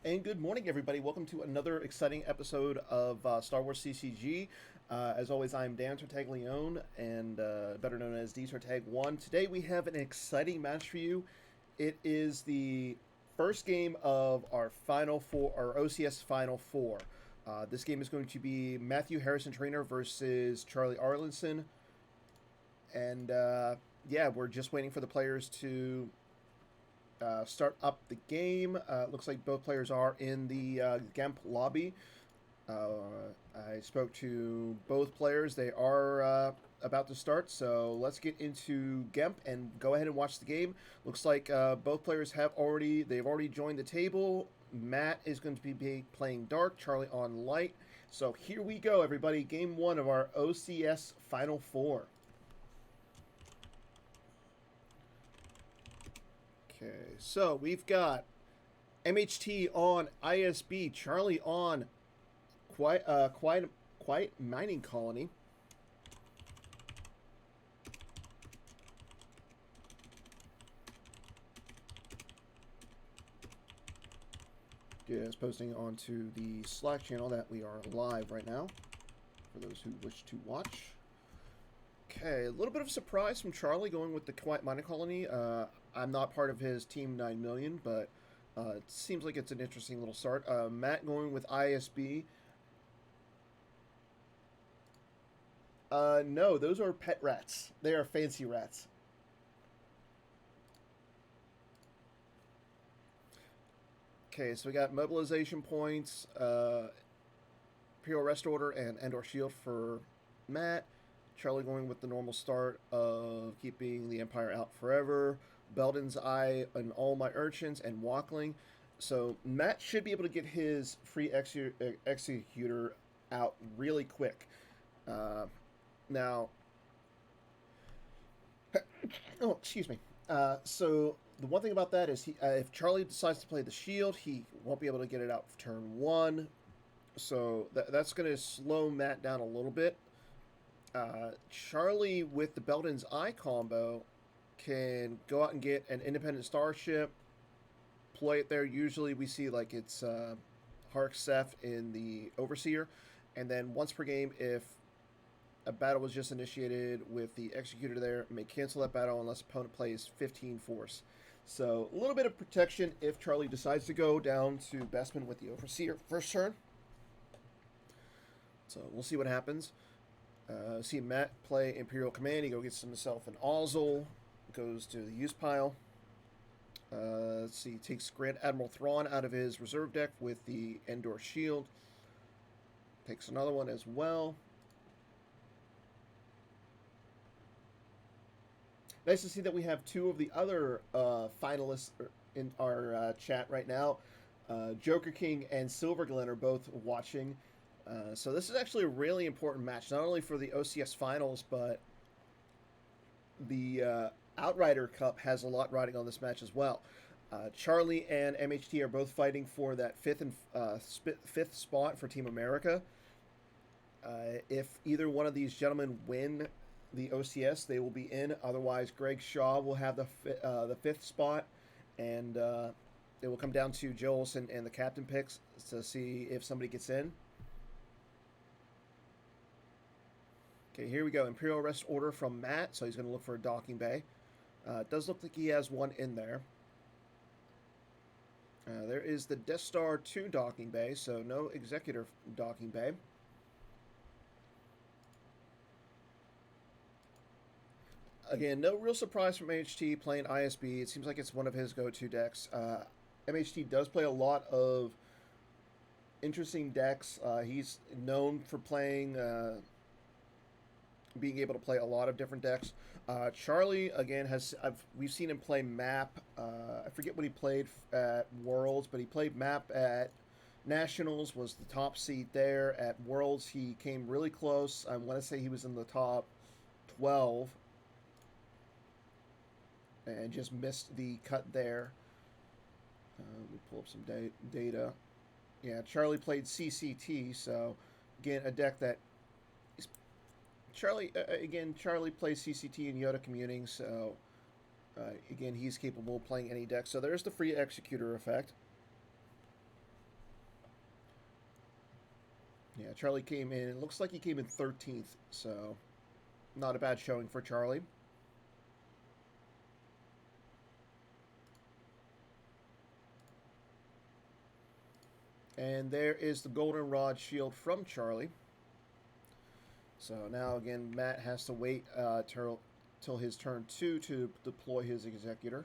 And good morning, everybody. Welcome to another exciting episode of Star Wars CCG. As always, I'm Dan Tartaglione, and better known as D Tartag1. Today we have an exciting match for you. It is the first game of our Final Four, our OCS Final Four. This game is going to be Matthew Harrison Trainer versus Charlie Arlinson. And yeah, we're just waiting for the players to start up the game. Looks like both players are in the Gemp lobby. I spoke to both players. They are about to start, so let's get into Gemp and go ahead and watch the game. Looks like both players they've already joined the table. Matt is going to be playing dark, Charlie on light. So here we go, everybody. Game one of our OCS Final Four. Okay, so we've got MHT on ISB, Charlie on Quiet Mining Colony. Just posting onto the Slack channel that we are live right now, for those who wish to watch. Okay, a little bit of surprise from Charlie going with the Quiet Mining Colony. I'm not part of his Team 9 Million, but it seems like it's an interesting little start. Matt going with ISB. No, those are pet rats. They are fancy rats. Okay, so we got mobilization points, Imperial Rest Order, and Endor Shield for Matt. Charlie going with the normal start of keeping the Empire out forever. Belden's Eye and All My Urchins and Walkling. So Matt should be able to get his free executor out really quick. Now, oh, excuse me. So the one thing about that is, if Charlie decides to play the shield, he won't be able to get it out for turn one. So that's going to slow Matt down a little bit. Charlie with the Belden's Eye combo can go out and get an independent starship, play it there. Usually we see like it's Hark Seth in the Overseer, and then once per game, if a battle was just initiated with the Executor there, may cancel that battle unless opponent plays 15 force. So a little bit of protection if Charlie decides to go down to Bestman with the Overseer first turn. So we'll see what happens. See Matt play Imperial Command. He gets himself an Ozzel, goes to the use pile. Let's see, takes Grand Admiral Thrawn out of his reserve deck with the Endor Shield. Takes another one as well. Nice to see that we have two of the other finalists in our chat right now. Joker King and Silver Glen are both watching. So this is actually a really important match, not only for the OCS finals, but the Outrider Cup has a lot riding on this match as well. Charlie and MHT are both fighting for that fifth spot for Team America. If either one of these gentlemen win the OCS, they will be in. Otherwise, Greg Shaw will have the fifth spot, and it will come down to Joe Olsen and the captain picks to see if somebody gets in. Okay, here we go. Imperial Rest Order from Matt, so he's going to look for a docking bay. It does look like he has one in there. There is the Death Star 2 docking bay, so no Executor docking bay. Again, no real surprise from MHT playing ISB. It seems like it's one of his go-to decks. MHT does play a lot of interesting decks. He's known for playing... being able to play a lot of different decks. Charlie, again, we've seen him play map. I forget what he played at Worlds, but he played map at Nationals, was the top seed there. At Worlds, he came really close. I want to say he was in the top 12 and just missed the cut there. Let me pull up some data. Yeah, Charlie played CCT, so again, a deck that Charlie plays CCT and Yoda Communing, so again, he's capable of playing any deck. So there's the free Executor effect. Yeah, Charlie came in. It looks like he came in 13th, so not a bad showing for Charlie. And there is the goldenrod shield from Charlie. So now again, Matt has to wait till his turn 2 to deploy his executor.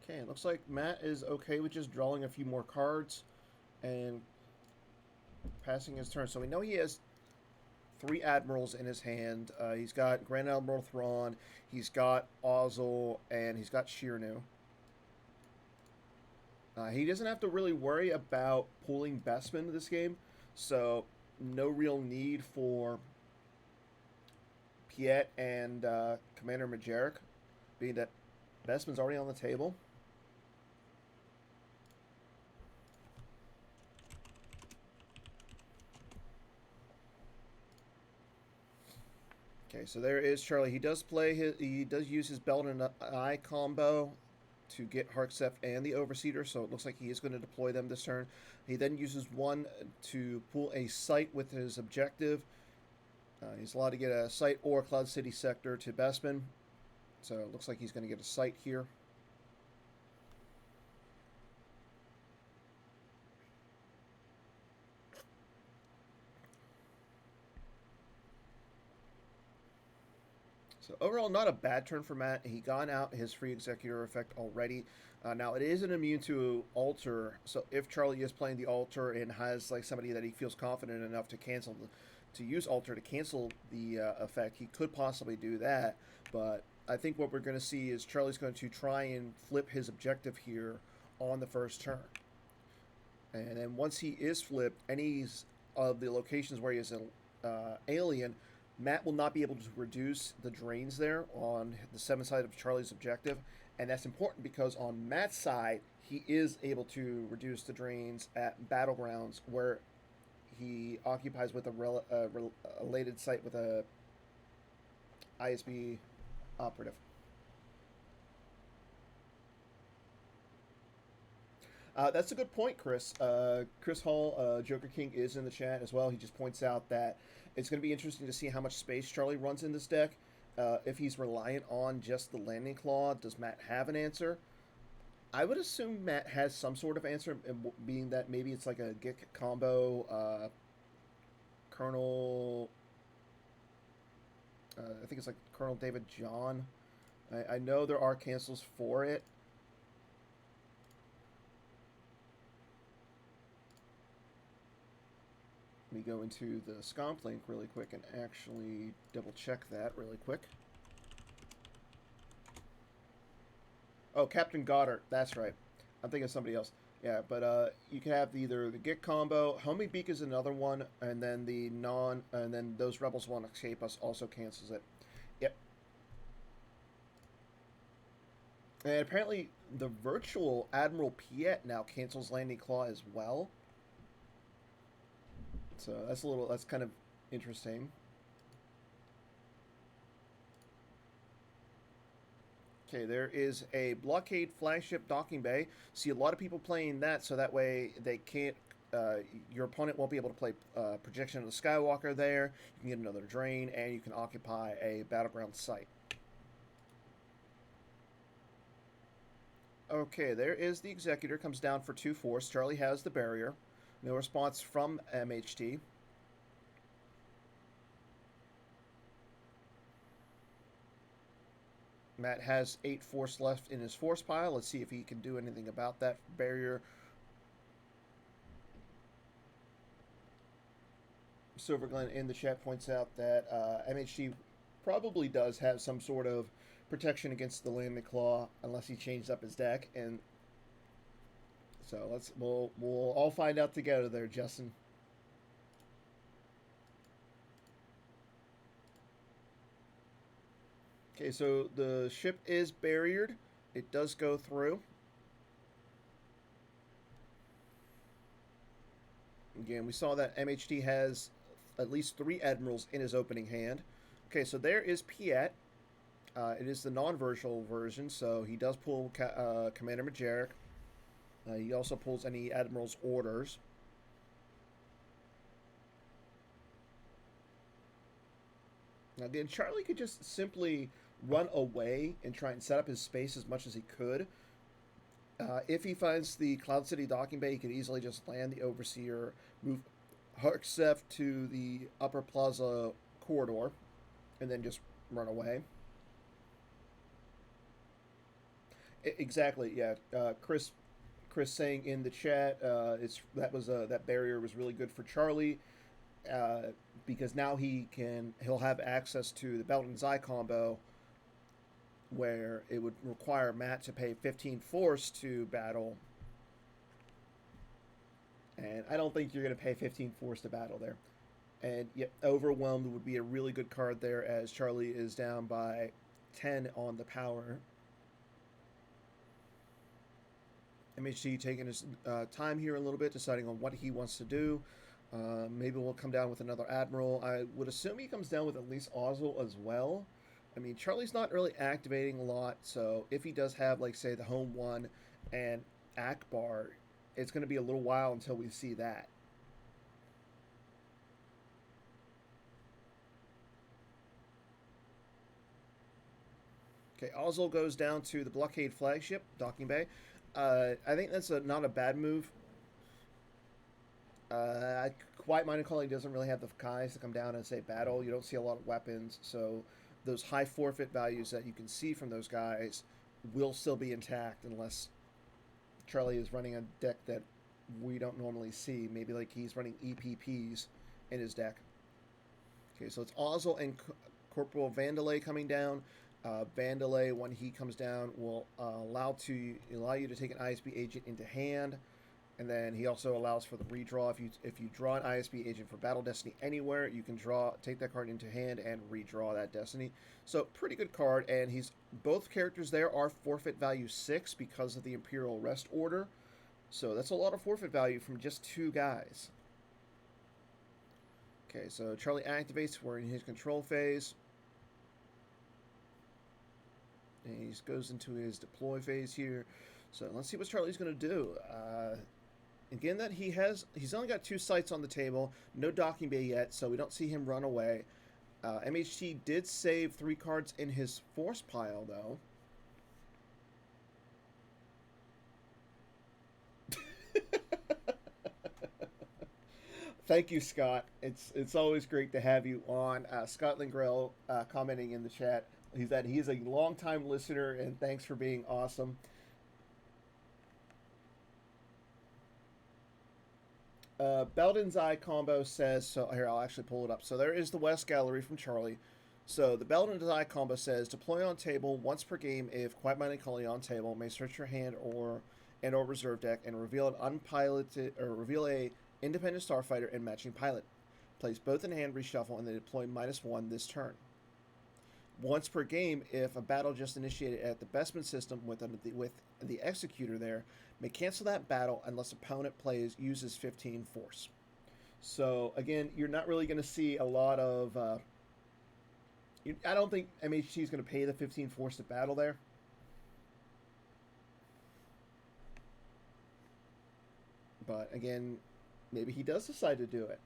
Okay, it looks like Matt is okay with just drawing a few more cards and passing his turn. So we know he has 3 admirals in his hand. He's got Grand Admiral Thrawn, he's got Ozzel, and he's got Shirnu. He doesn't have to really worry about pulling Bespin this game, so no real need for Piet and Commander Majeric, being that Bespin's already on the table. Okay, so there is Charlie. He does use his belt and eye combo to get Harksef and the Overseer, so it looks like he is going to deploy them this turn. He then uses one to pull a site with his objective. He's allowed to get a site or Cloud City sector to Bespin, so it looks like he's going to get a site here. So overall, not a bad turn for Matt. He got out his free executor effect already. Now it is an immune to alter. So if Charlie is playing the alter and has like somebody that he feels confident enough to to use alter to cancel the effect, he could possibly do that. But I think what we're going to see is Charlie's going to try and flip his objective here on the first turn. And then once he is flipped, any of the locations where he is an alien, Matt will not be able to reduce the drains there on the 7 side of Charlie's objective, and that's important because on Matt's side, he is able to reduce the drains at Battlegrounds, where he occupies with a related site with a ISB operative. That's a good point, Chris. Chris Hall, Joker King, is in the chat as well. He just points out that it's going to be interesting to see how much space Charlie runs in this deck. If he's reliant on just the Landing Claw, does Matt have an answer? I would assume Matt has some sort of answer, being that maybe it's like a Gick combo, Colonel. I think it's like Colonel David John. I know there are cancels for it. Let me go into the Scomp link really quick and actually double check that really quick. Oh, Captain Goddard. That's right. I'm thinking of somebody else. Yeah, but you can have either the Git combo, Homing Beak is another one, and then and then those Rebels Want to Escape Us also cancels it. Yep. And apparently the virtual Admiral Piet now cancels Landing Claw as well. So that's kind of interesting. Okay, there is a blockade flagship docking bay. See a lot of people playing that, so that way they can't. Your opponent won't be able to play Projection of the Skywalker there. You can get another drain, and you can occupy a battleground site. Okay, there is the Executor. Comes down for 2 force. Charlie has the barrier. No response from MHT. Matt has 8 force left in his force pile. Let's see if he can do anything about that barrier. Silver Glen in the chat points out that MHT probably does have some sort of protection against the Landing Claw unless he changed up his deck, and so we'll all find out together there, Justin. Okay, so the ship is barriered. It does go through. Again, we saw that MHT has at least 3 admirals in his opening hand. Okay, so there is Piet. It is the non-virtual version, so he does pull Commander Majeric. He also pulls any admiral's orders. Now, again, Charlie could just simply run away and try and set up his space as much as he could. If he finds the Cloud City docking bay, he could easily just land the Overseer, move Harksef to the Upper Plaza corridor, and then just run away. Exactly, yeah. Chris saying in the chat, that barrier was really good for Charlie, because now he'll have access to the Belt and Zai combo, where it would require Matt to pay 15 force to battle. And I don't think you're going to pay 15 force to battle there. And yet, Overwhelmed would be a really good card there, as Charlie is down by 10 on the power. MHT taking his time here a little bit, deciding on what he wants to do. Maybe we'll come down with another Admiral. I would assume he comes down with at least Ozzel as well. I mean, Charlie's not really activating a lot, so if he does have, like, say, the Home 1 and Akbar, it's going to be a little while until we see that. Okay, Ozzel goes down to the Blockade flagship, docking bay. I think that's not a bad move. Quiet Minded Calling doesn't really have the guys to come down and say battle. You don't see a lot of weapons, so those high forfeit values that you can see from those guys will still be intact unless Charlie is running a deck that we don't normally see. Maybe like he's running EPPs in his deck. Okay, so it's Ozzel and Corporal Vandalay coming down. Vandalay, when he comes down, will allow you to take an ISB agent into hand. And then he also allows for the redraw. If you draw an ISB agent for Battle Destiny anywhere, you can take that card into hand and redraw that Destiny. So pretty good card, and both characters there are forfeit value 6 because of the Imperial Rest Order. So that's a lot of forfeit value from just 2 guys. Okay, so Charlie activates. We're in his control phase. And he goes into his deploy phase here. So let's see what Charlie's going to do. Again, that he's only got 2 sites on the table, no docking bay yet, so we don't see him run away. MHT did save 3 cards in his force pile, though. Thank you, Scott. It's always great to have you on. Scott Lingrell commenting in the chat. He's a longtime listener, and thanks for being awesome. Belden's Eye combo says, so here, I'll actually pull it up. So there is the West Gallery from Charlie. So the Belden's Eye combo says, deploy on table once per game if Quiet Minded Calling on table, may search your hand or reserve deck and reveal an unpiloted, or reveal a independent starfighter and matching pilot. Place both in hand, reshuffle, and then deploy -1 this turn. Once per game, if a battle just initiated at the Bestman system with the Executor there, may cancel that battle unless opponent uses 15 force. So again, you're not really going to see a lot of. I don't think MHT is going to pay the 15 force to battle there. But again, maybe he does decide to do it.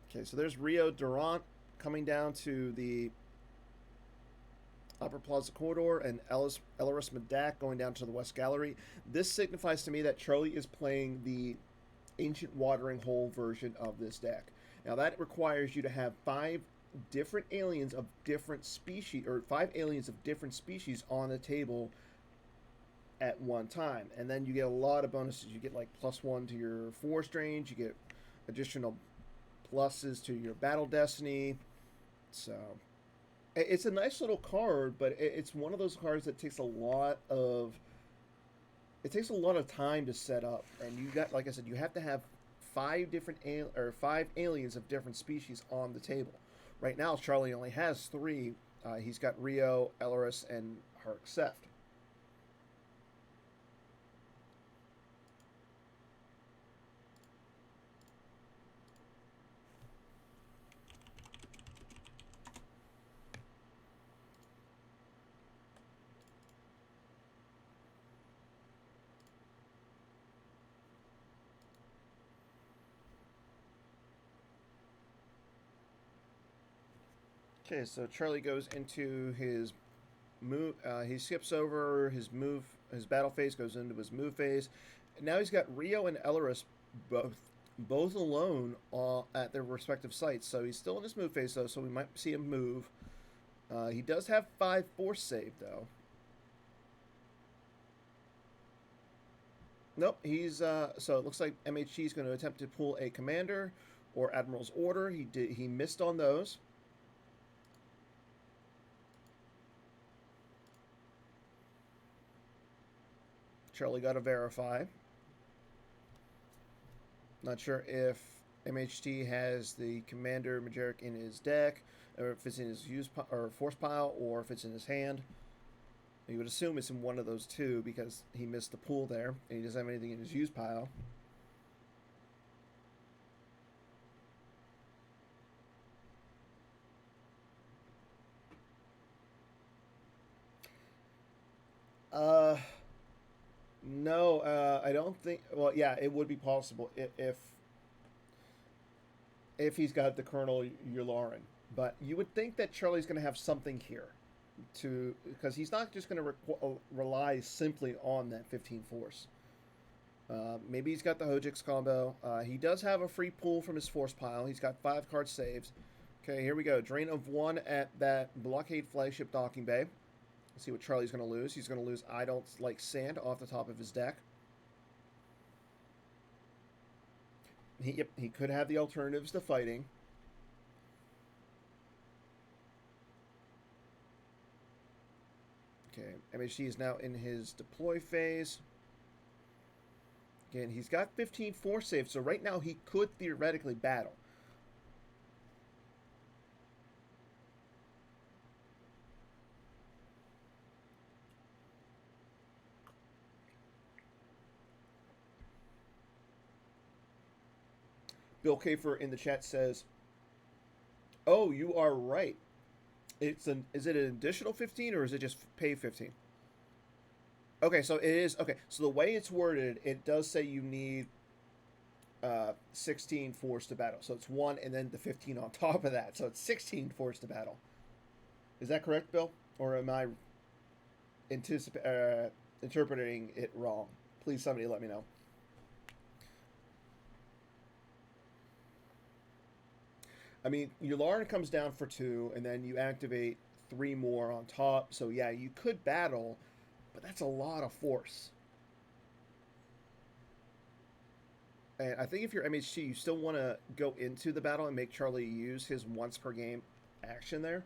Okay, so there's Rio Durant coming down to the Upper Plaza corridor, and Ellerus Medak going down to the West Gallery. This signifies to me that Charlie is playing the Ancient Watering Hole version of this deck. Now that requires you to have 5 different aliens of different species, or 5 aliens of different species on the table at one time, and then you get a lot of bonuses. You get like +1 to your Force range, you get additional pluses to your Battle Destiny. So it's a nice little card, but it's one of those cards that takes a lot of time to set up, and you got, like I said, you have to have 5 aliens of different species on the table, Right now, Charlie only has 3. He's got Rio, Elris, and Hark Seft. Okay, so Charlie goes into his move. He skips over his move, his battle phase, goes into his move phase. And now he's got Rio and Elris both alone at their respective sites. So he's still in his move phase though, so we might see him move. He does have 5 force save though. Nope, he's so it looks like MHT is going to attempt to pull a commander or admiral's order. He missed on those. Charlie got to verify. Not sure if MHT has the Commander Majeric in his deck, or if it's in his or force pile, or if it's in his hand. You would assume it's in one of those two because he missed the pool there, and he doesn't have anything in his use pile. No, I don't think. Well, yeah, it would be possible if he's got the Colonel Yularen, but you would think that Charlie's going to have something here, because he's not just going to rely simply on that 15 force. Maybe he's got the Hojix combo. He does have a free pool from his force pile. He's got 5 card saves. Okay, here we go. Drain of 1 at that blockade flagship docking bay. Let's see what Charlie's going to lose. He's going to lose I Don't Like Sand off the top of his deck. He could have the alternatives to fighting. Okay, MHT is now in his deploy phase. Again, he's got 15 force saves, so right now he could theoretically battle. Bill Kafer in the chat says, "Oh, you are right. Is it an additional 15 or is it just pay 15?" Okay, so it is okay. So the way it's worded, it does say you need 16 force to battle. So it's 1 and then the 15 on top of that. So it's 16 force to battle. Is that correct, Bill? Or am I interpreting it wrong? Please, somebody let me know. I mean, Yularen comes down for 2, and then you activate 3 more on top. So yeah, you could battle, but that's a lot of force. And I think if you're MHT, you still want to go into the battle and make Charlie use his once per game action there.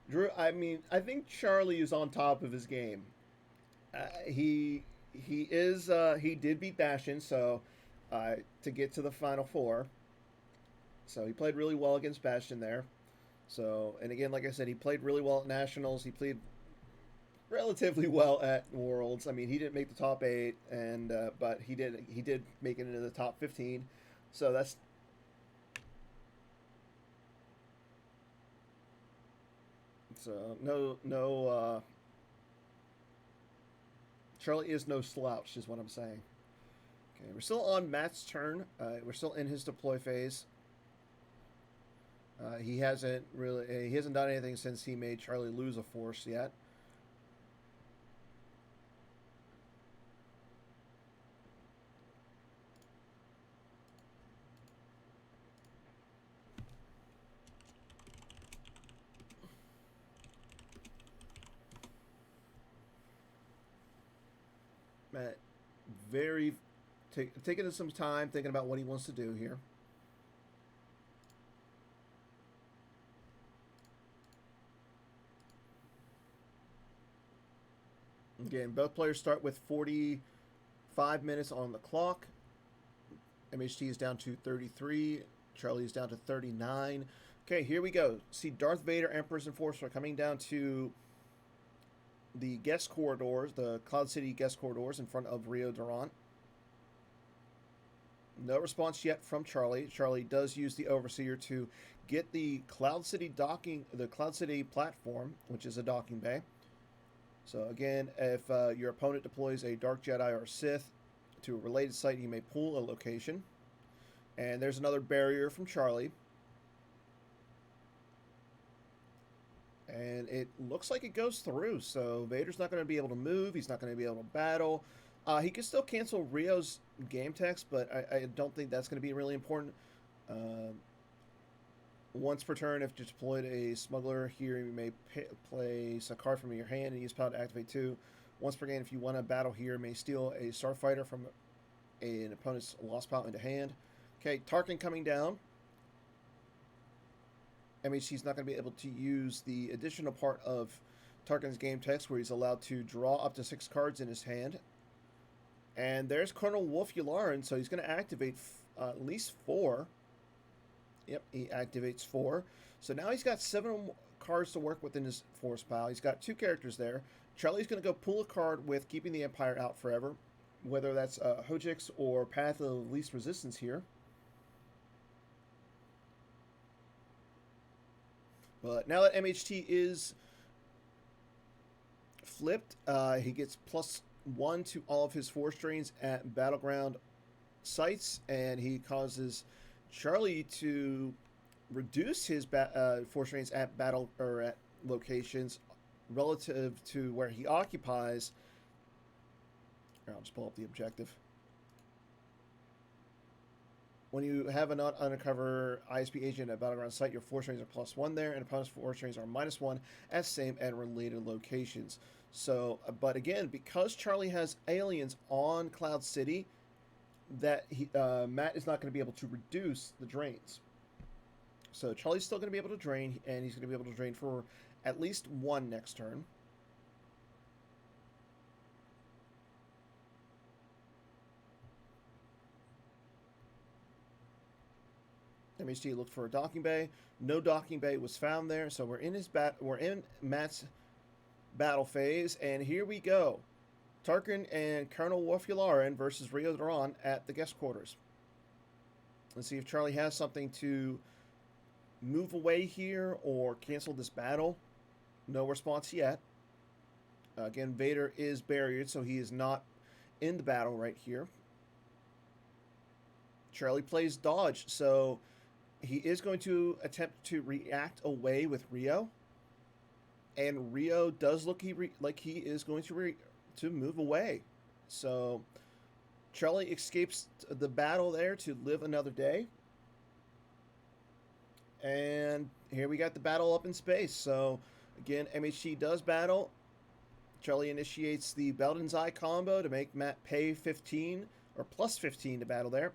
Drew, I mean, I think Charlie is on top of his game. He did beat Bastion, so to get to the Final Four. So he played really well against Bastion there. So, and again, like I said, he played really well at Nationals. He played relatively well at Worlds. I mean, he didn't make the top 8, and but he did make it into the top 15. So that's. So no. Charlie is no slouch, is what I'm saying. Okay, we're still on Matt's turn. We're still in his deploy phase. He hasn't done anything since he made Charlie lose a force yet. Matt, taking some time, thinking about what he wants to do here. Again, both players start with 45 minutes on the clock. MHT is down to 33. Charlie is down to 39. Okay, here we go. See Darth Vader, Emperor's Enforcer coming down to the guest corridors, the Cloud City guest corridors in front of Rio Durant. No response yet from Charlie. Charlie does use the Overseer to get the Cloud City platform, which is a docking bay. So again, if your opponent deploys a Dark Jedi or Sith to a related site, you may pull a location. And there's another barrier from Charlie. And it looks like it goes through, so Vader's not going to be able to move. He's not going to be able to battle. He can still cancel Rio's game text, but I don't think that's going to be really important. Once per turn, if you deployed a smuggler here, you may place a card from your hand and use power to activate 2. Once per game, if you want to battle here, you may steal a starfighter from an opponent's lost pile into hand. Okay, Tarkin coming down. MHC's not going to be able to use the additional part of Tarkin's game text where he's allowed to draw up to 6 cards in his hand. And there's Colonel Wolf Yularen, so he's going to activate at least 4. Yep, he activates 4. So now he's got 7 cards to work with in his force pile. He's got 2 characters there. Charlie's going to go pull a card with Keeping the Empire Out Forever, whether that's Hojix or Path of Least Resistance here. But now that MHT is flipped, he gets +1 to all of his force drains at battleground sites, and he causes Charlie to reduce his force drains at battle or at locations relative to where he occupies. Here, I'll just pull up the objective. When you have an undercover ISB agent at battleground site, your force drains are +1 there, and opponent's force drains are -1 at same and related locations. So, but again, because Charlie has aliens on Cloud City, that Matt is not going to be able to reduce the drains. So Charlie's still going to be able to drain, and he's going to be able to drain for at least 1 next turn. MHT looked for a docking bay. No docking bay was found there, so we're in Matt's battle phase, and here we go. Tarkin and Colonel Wolf Yularen versus Rio Durant at the guest quarters. Let's see if Charlie has something to move away here or cancel this battle. No response yet. Again, Vader is barriered, so he is not in the battle right here. Charlie plays dodge, so he is going to attempt to react away with Rio. And Rio does look like he is going to move away. So Charlie escapes the battle there to live another day. And here we got the battle up in space. So again, MHT does battle. Charlie initiates the Belden's Eye combo to make Matt pay 15 or +15 to battle there.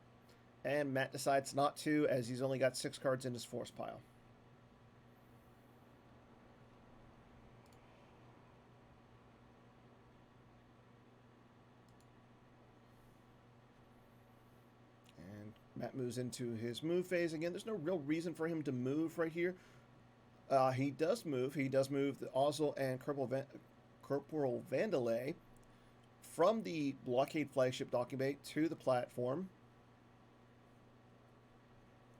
And Matt decides not to, as he's only got 6 cards in his force pile. And Matt moves into his move phase. Again, there's no real reason for him to move right here. He does move. He does move the Ozzel and Corporal Vandalay from the Blockade flagship docking bay to the platform.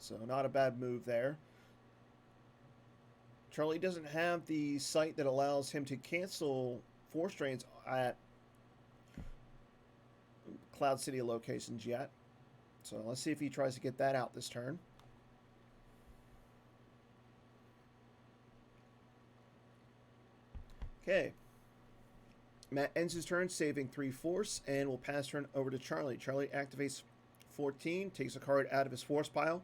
So not a bad move there. Charlie doesn't have the site that allows him to cancel force drains at Cloud City locations yet. So let's see if he tries to get that out this turn. Okay. Matt ends his turn saving 3 force and will pass turn over to Charlie. Charlie activates 14, takes a card out of his force pile.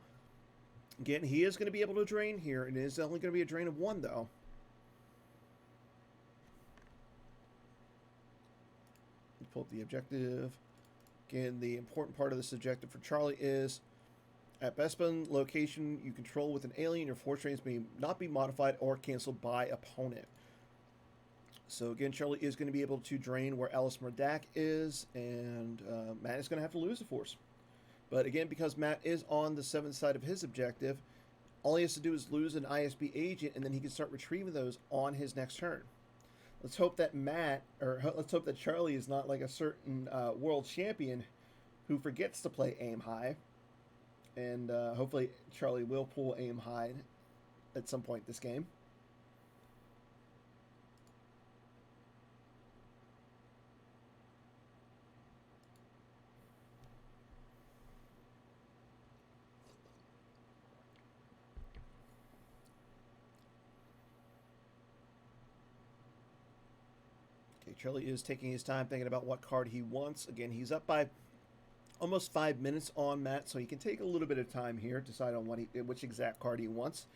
Again, he is going to be able to drain here. It is only going to be a drain of 1, though. Pull up the objective. Again, the important part of this objective for Charlie is, at Bespin location you control with an alien, your force drains may not be modified or canceled by opponent. So again, Charlie is going to be able to drain where Alice Murdak is, and Matt is going to have to lose the force. But again, because Matt is on the 7th side of his objective, all he has to do is lose an ISB agent, and then he can start retrieving those on his next turn. Let's hope that let's hope that Charlie is not like a certain world champion who forgets to play aim high. And hopefully Charlie will pull aim high at some point this game. Okay, Charlie is taking his time thinking about what card he wants. Again, he's up by almost 5 minutes on Matt, so he can take a little bit of time here, decide on which exact card he wants.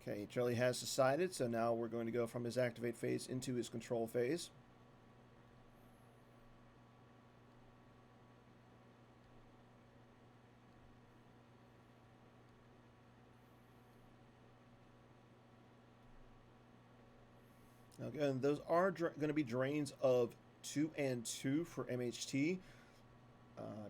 Okay, Charlie has decided, so now we're going to go from his activate phase into his control phase. Again, those are going to be drains of 2 and 2 for MHT.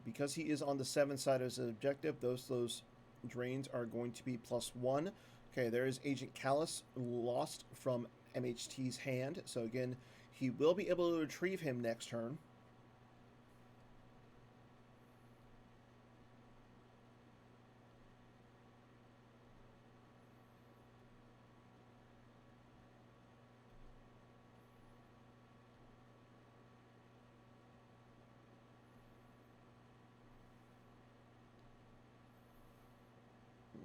Because he is on the 7th side of his objective, those drains are going to be +1. Okay, there is Agent Callus lost from MHT's hand. So again, he will be able to retrieve him next turn.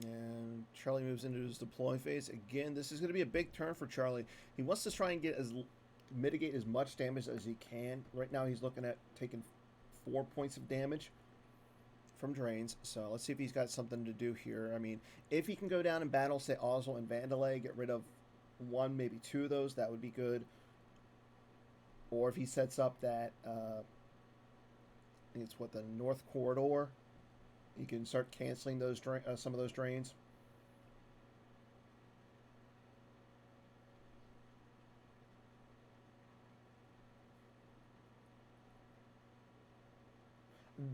And Charlie moves into his deploy phase. Again, this is going to be a big turn for Charlie. He wants to try and mitigate as much damage as he can. Right now he's looking at taking 4 points of damage from drains. So let's see if he's got something to do here. I mean, if he can go down and battle, say, Ozzel and Vandalay, get rid of 1, maybe 2 of those, that would be good. Or if he sets up that, I think it's what, the North Corridor, you can start canceling those some of those drains.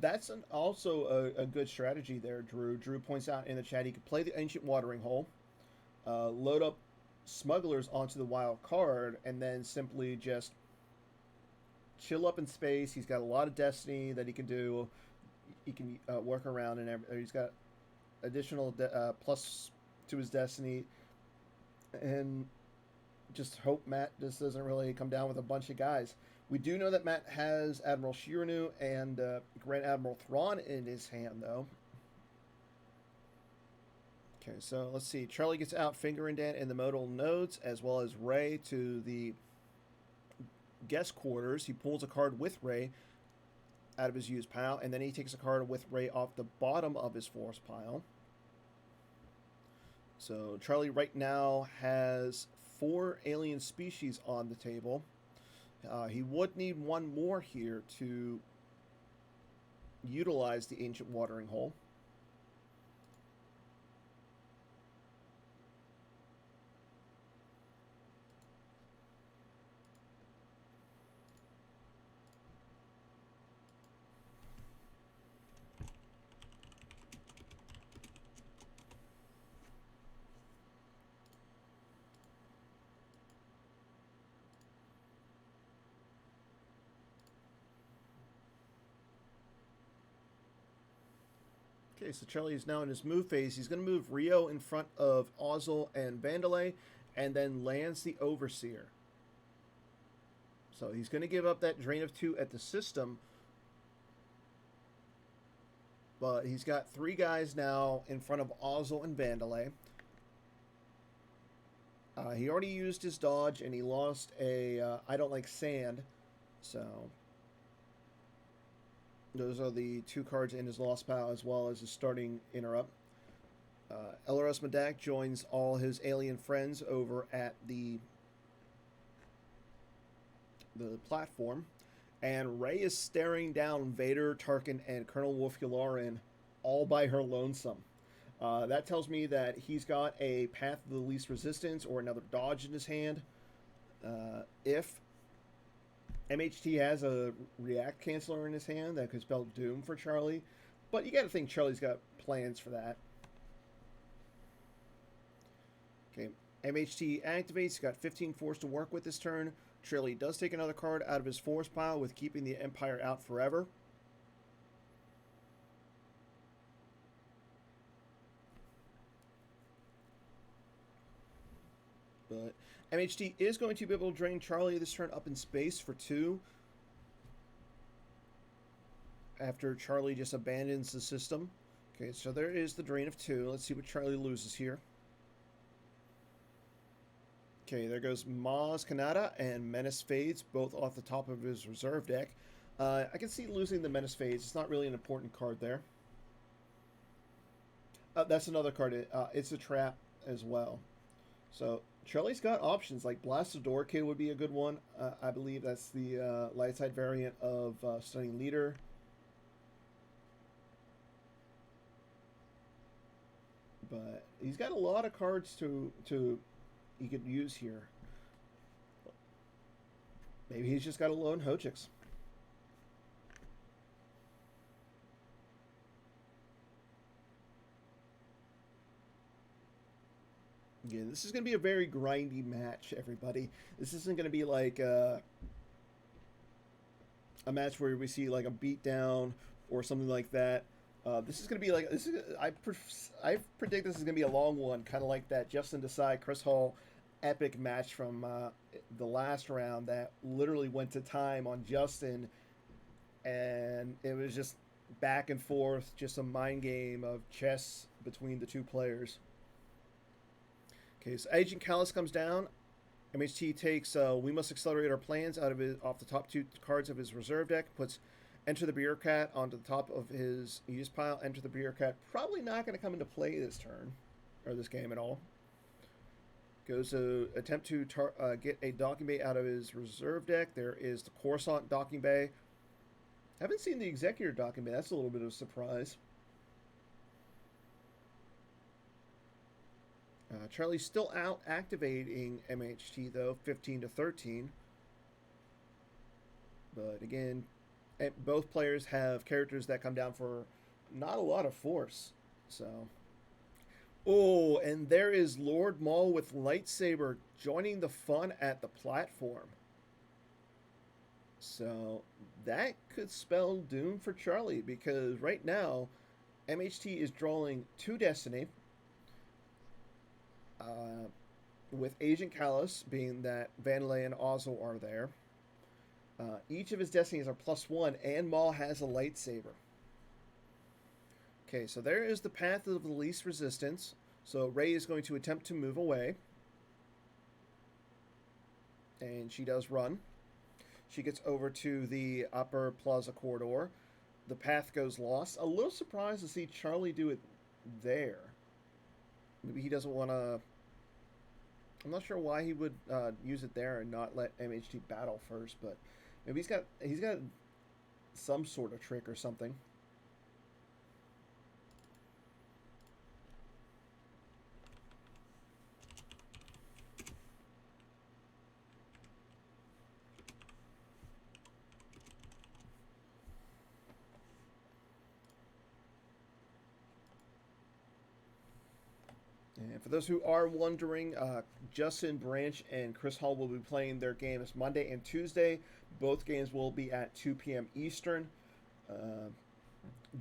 That's also a good strategy there, Drew. Drew points out in the chat he could play the Ancient Watering Hole, load up Smugglers onto the wild card, and then simply just chill up in space. He's got a lot of Destiny that he can do. He can work around, and he's got additional plus to his Destiny, and just hope Matt just doesn't really come down with a bunch of guys. We do know that Matt has Admiral Shiranu and Grand Admiral Thrawn in his hand, though. Okay, so let's see. Charlie gets out Fingerendan in the modal nodes, as well as Ray to the guest quarters. He pulls a card with Ray out of his used pile, and then he takes a card with Ray off the bottom of his force pile. So Charlie right now has 4 alien species on the table. He would need 1 more here to utilize the Ancient Watering Hole. Okay, so Charlie is now in his move phase. He's going to move Rio in front of Ozzel and Vandalay, and then lands the Overseer. So he's going to give up that drain of 2 at the system, but he's got 3 guys now in front of Ozzel and Vandalay. He already used his dodge, and he lost a I don't like sand, so those are the 2 cards in his lost pile, as well as his starting interrupt. Elros Medak joins all his alien friends over at the platform, and Rey is staring down Vader, Tarkin, and Colonel Wolf Yularen all by her lonesome. That tells me that he's got a Path of the Least Resistance or another dodge in his hand. If MHT has a react canceller in his hand that could spell doom for Charlie, but you got to think Charlie's got plans for that. Okay, MHT activates. He's got 15 force to work with this turn. Charlie does take another card out of his force pile with keeping the Empire out forever. But MHT is going to be able to drain Charlie this turn up in space for 2. After Charlie just abandons the system. Okay, so there is the drain of 2. Let's see what Charlie loses here. Okay, there goes Maz Kanata and Menace Fades, both off the top of his reserve deck. I can see losing the Menace Fades. It's not really an important card there. That's another card. It's a trap as well. So Charlie's got options, like Blastador Kid would be a good one. I believe that's the light side variant of Stunning Leader. But he's got a lot of cards to he could use here. Maybe he's just got to loan Hochix. Yeah, this is going to be a very grindy match, everybody. This isn't going to be like a match where we see like a beatdown or something like that. This is going to be like I predict this is going to be a long one, kind of like that Justin Desai Chris Hall epic match from the last round that literally went to time on Justin, and it was just back and forth, just a mind game of chess between the two players. Okay, so Agent Callus comes down. MHT takes We Must Accelerate Our Plans off the top 2 cards of his reserve deck, puts Enter the Bureaucrat onto the top of his use pile. Enter the Bureaucrat, probably not going to come into play this turn, or this game at all. Goes to attempt to get a Docking Bay out of his reserve deck. There is the Coruscant Docking Bay. I haven't seen the Executor Docking Bay. That's a little bit of a surprise. Charlie's still out activating MHT, though, 15 to 13. But again, both players have characters that come down for not a lot of force. So, oh, and there is Lord Maul with lightsaber joining the fun at the platform. So that could spell doom for Charlie, because right now MHT is drawing 2 Destiny, with Agent Callus being that Vandelay and Ozzel are there. Each of his destinies are +1, and Maul has a lightsaber. Okay, so there is the path of the least resistance. So Rey is going to attempt to move away. And she does run. She gets over to the upper plaza corridor. The path goes lost. A little surprised to see Charlie do it there. Maybe he doesn't want to... I'm not sure why he would use it there and not let MHT battle first, but maybe he's got some sort of trick or something. And for those who are wondering, Justin Branch and Chris Hall will be playing their games Monday and Tuesday. Both games will be at 2 p.m. Eastern.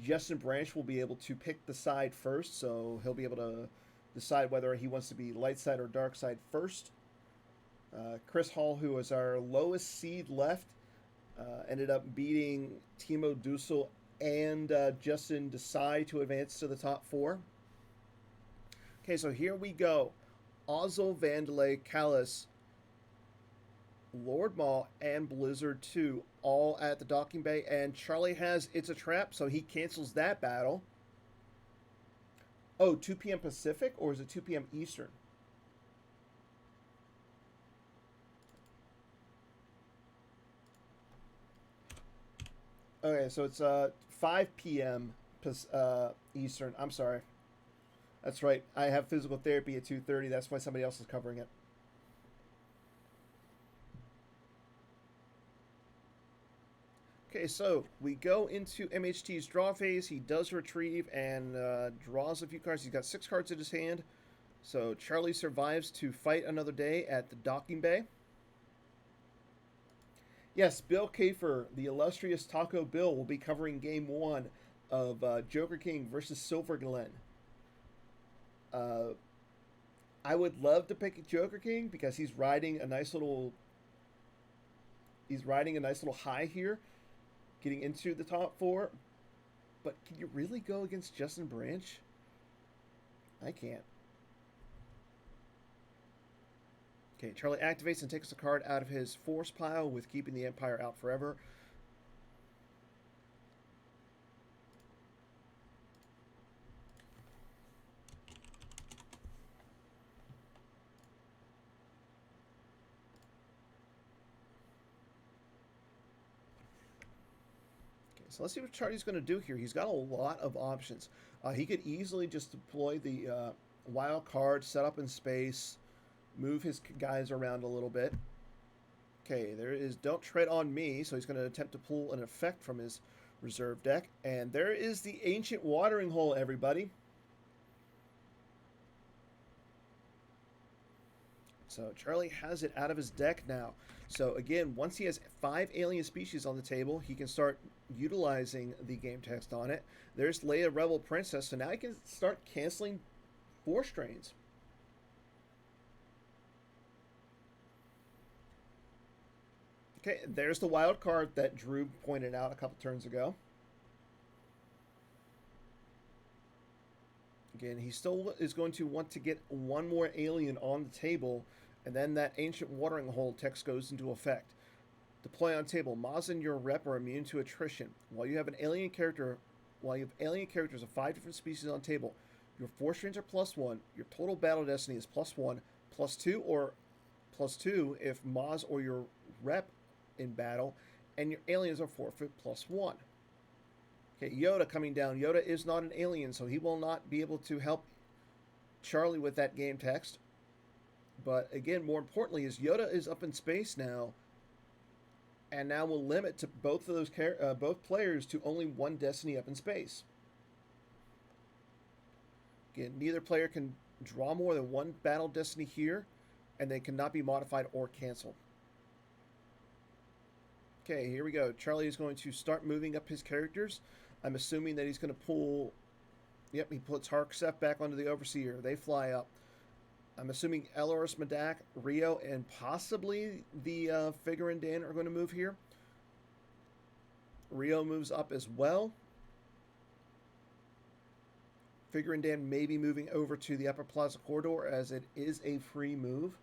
Justin Branch will be able to pick the side first, so he'll be able to decide whether he wants to be light side or dark side first. Chris Hall, who is our lowest seed left, ended up beating Timo Dussel and Justin Desai to advance to the top 4. Okay, so here we go. Ozzel, Vandelay, Callus, Lord Maul, and Blizzard 2 all at the docking bay. And Charlie has It's a Trap, so he cancels that battle. Oh, 2 p.m. Pacific, or is it 2 p.m. Eastern? Okay, so it's 5 p.m. Eastern. I'm sorry. That's right. I have physical therapy at 2:30. That's why somebody else is covering it. Okay, so we go into MHT's draw phase. He does retrieve and draws a few cards. He's got 6 cards in his hand. So Charlie survives to fight another day at the docking bay. Yes, Bill Kafer, the illustrious Taco Bill, will be covering Game 1 of Joker King versus Silver Glen. I would love to pick Joker King because he's riding a nice little high here, getting into the top 4. But can you really go against Justin Branch? I can't. Okay, Charlie activates and takes a card out of his force pile with keeping the Empire out forever. Okay, so let's see what Charlie's going to do here. He's got a lot of options. He could easily just deploy the wild card, set up in space, move his guys around a little bit. Okay, there is Don't Tread on Me, so he's going to attempt to pull an effect from his reserve deck. And there is the Ancient Watering Hole, everybody. So Charlie has it out of his deck now. So again, once he has 5 alien species on the table, he can start utilizing the game text on it. There's Leia Rebel Princess, so now he can start canceling Force Drains. Okay, there's the wild card that Drew pointed out a couple turns ago. Again, he still is going to want to get 1 more alien on the table, and then that Ancient Watering Hole text goes into effect. Deploy on table. Maz and your rep are immune to attrition. While you have alien characters of 5 different species on table, your Force Drains are +1, your total battle destiny is +1, +2, or +2 if Maz or your rep in battle, and your aliens are forfeit +1. Okay, Yoda coming down. Yoda is not an alien, so he will not be able to help Charlie with that game text. But again, more importantly, is Yoda is up in space now, and now will limit to both of those both players to only 1 destiny up in space. Again, neither player can draw more than 1 battle destiny here, and they cannot be modified or canceled. Okay, here we go. Charlie is going to start moving up his characters. I'm assuming that he's going to pull... Yep, he puts Harksef back onto the Overseer. They fly up. I'm assuming Eloris Medak, Rio, and possibly the Figure and Dan are going to move here. Rio moves up as well. Figure and Dan may be moving over to the Upper Plaza Corridor as it is a free move.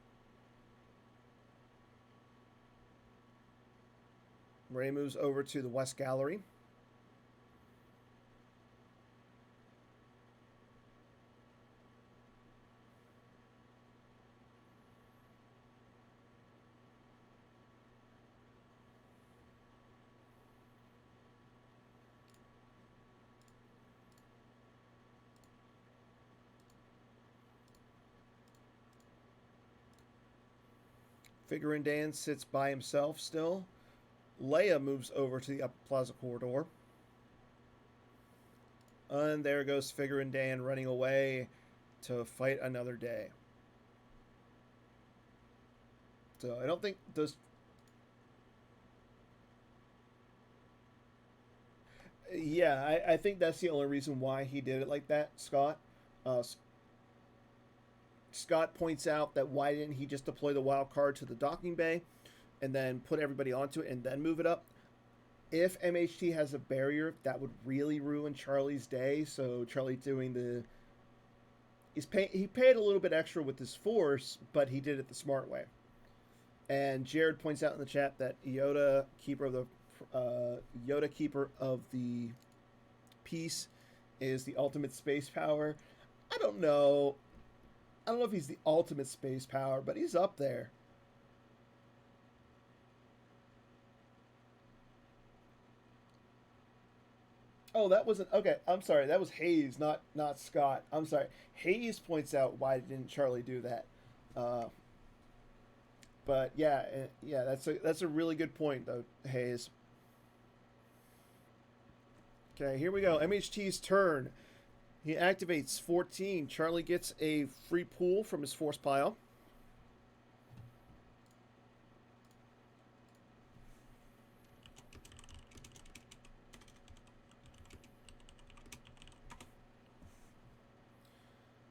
Ray moves over to the West Gallery. Figure and Dan sits by himself still. Leia moves over to the Upper Plaza Corridor. And there goes Figure and Dan running away to fight another day. So I don't think those... Yeah, I think that's the only reason why he did it like that, Scott. Scott points out that why didn't he just deploy the wild card to the docking bay and then put everybody onto it and then move it up? If MHT has a barrier, that would really ruin Charlie's day. So Charlie doing the... he paid a little bit extra with his force, but he did it the smart way. And Jared points out in the chat that Yoda, keeper of the peace, is the ultimate space power. I don't know if he's the ultimate space power, but he's up there. Oh, that wasn't... Okay, I'm sorry. That was Hayes, not Scott. I'm sorry. Hayes points out why didn't Charlie do that. But yeah, that's a really good point, though, Hayes. Okay, here we go. MHT's turn. He activates 14. Charlie gets a free pool from his force pile.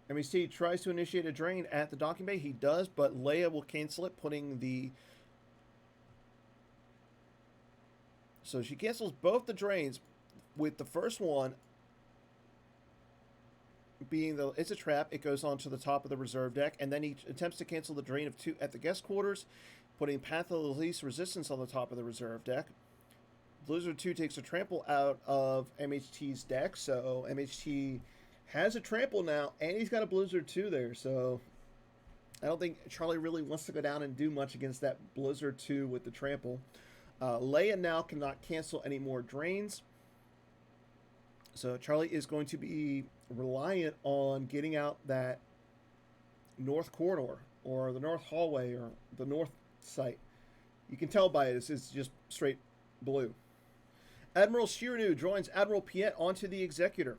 MHT tries to initiate a drain at the docking bay. He does, but Leia will cancel it, putting the... So she cancels both the drains, with the first one being the... It's a trap. It goes onto the top of the reserve deck, and then he attempts to cancel the drain of 2 at the guest quarters, putting Path of the Least Resistance on the top of the reserve deck. Blizzard 2 takes a trample out of MHT's deck, so MHT... has a trample now, and he's got a Blizzard 2 there, so I don't think Charlie really wants to go down and do much against that Blizzard 2 with the trample. Leia now cannot cancel any more drains, so Charlie is going to be reliant on getting out that north corridor, or the north hallway, or the north site. You can tell by this, it's just straight blue. Admiral Shiranu joins Admiral Piet onto the Executor.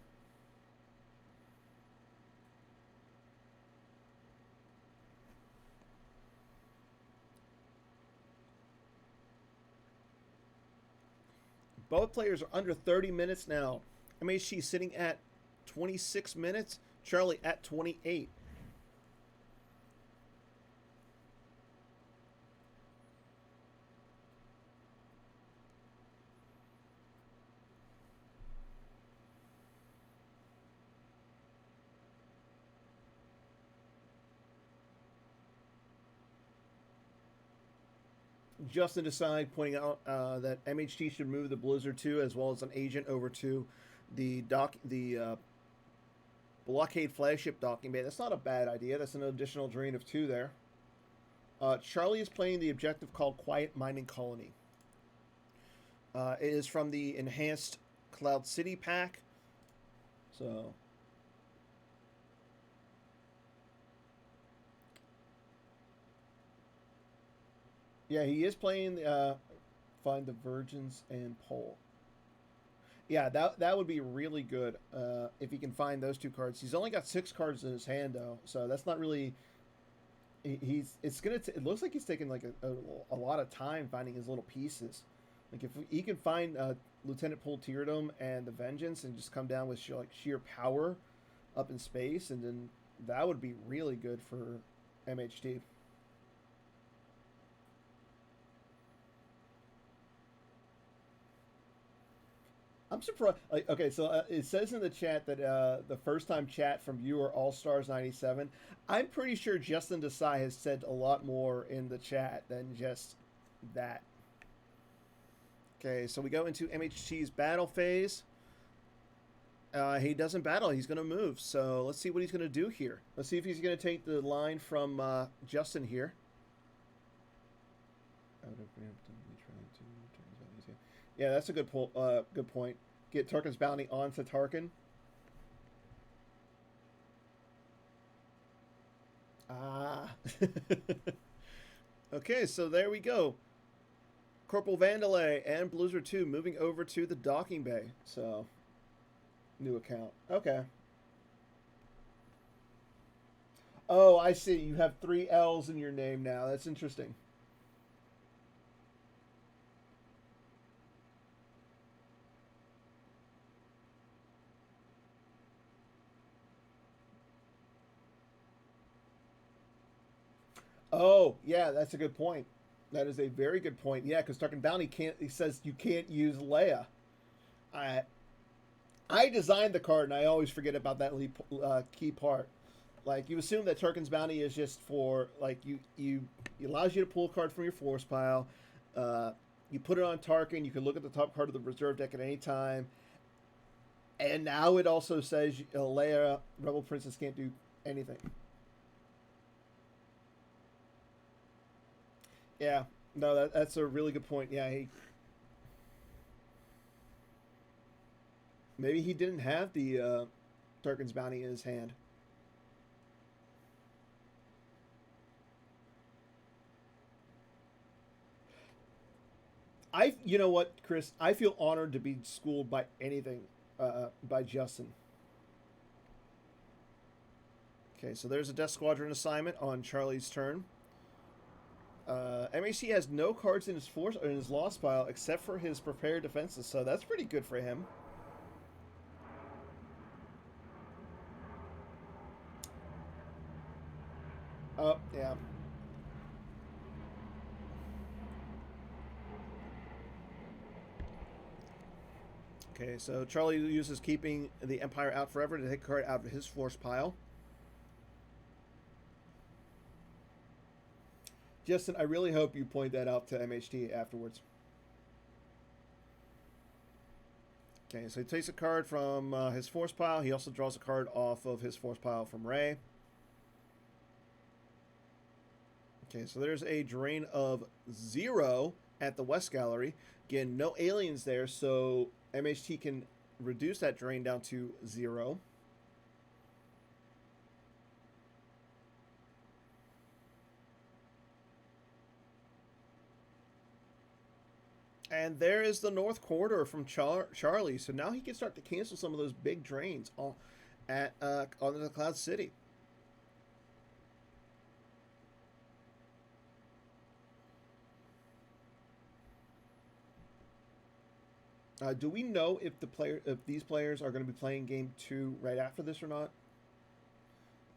Both players are under 30 minutes now. MHT sitting at 26 minutes. Charlie at 28. Justin Decide pointing out that MHT should move the Blizzard 2 as well as an agent over to the blockade flagship docking bay. That's not a bad idea. That's an additional drain of 2 there. Charlie is playing the objective called Quiet Mining Colony. It is from the Enhanced Cloud City pack. So... yeah, he is playing Find the Virgins and Pole. Yeah, that would be really good if he can find those 2 cards. He's only got 6 cards in his hand, though, so that's not really... It looks like he's taking like a lot of time finding his little pieces. Like if he can find Lieutenant Pole Teardom and the Vengeance and just come down with sheer power up in space, and then that would be really good for MHT. I'm surprised. Okay, so it says in the chat that the first time chat from viewer All Stars 97. I'm pretty sure Justin Desai has said a lot more in the chat than just that. Okay, so we go into MHT's battle phase. He doesn't battle. He's going to move. So let's see what he's going to do here. Let's see if he's going to take the line from Justin here. Yeah, that's a good point. Get Tarkin's bounty onto Tarkin. Ah. Okay, so there we go. Corporal Vandalay and Blizzard 2 moving over to the docking bay. So, new account. Okay. Oh, I see. You have 3 L's in your name now. That's interesting. Oh, yeah, that's a good point. That is a very good point. Yeah, because Tarkin Bounty can't. He says you can't use Leia. I designed the card, and I always forget about that key part. Like you assume that Tarkin's Bounty is just for like it allows you to pull a card from your force pile. You put it on Tarkin. You can look at the top card of the reserve deck at any time. And now it also says Leia, Rebel Princess, can't do anything. Yeah, no, that's a really good point. Yeah, maybe he didn't have the Tarkin's Bounty in his hand. You know what, Chris? I feel honored to be schooled by anything by Justin. Okay, so there's a Death Squadron assignment on Charlie's turn. MHT has no cards in his force or in his lost pile except for his prepared defenses, so that's pretty good for him. Oh, yeah. Okay, so Charlie uses keeping the Empire out forever to take a card out of his force pile. Justin, I really hope you point that out to MHT afterwards. Okay, so he takes a card from his force pile. He also draws a card off of his force pile from Ray. Okay, so there's a drain of 0 at the West Gallery. Again, no aliens there, so MHT can reduce that drain down to 0. And there is the North Corridor from Charlie. So now he can start to cancel some of those big drains on the Cloud City. Do we know if these players are going to be playing game 2 right after this or not?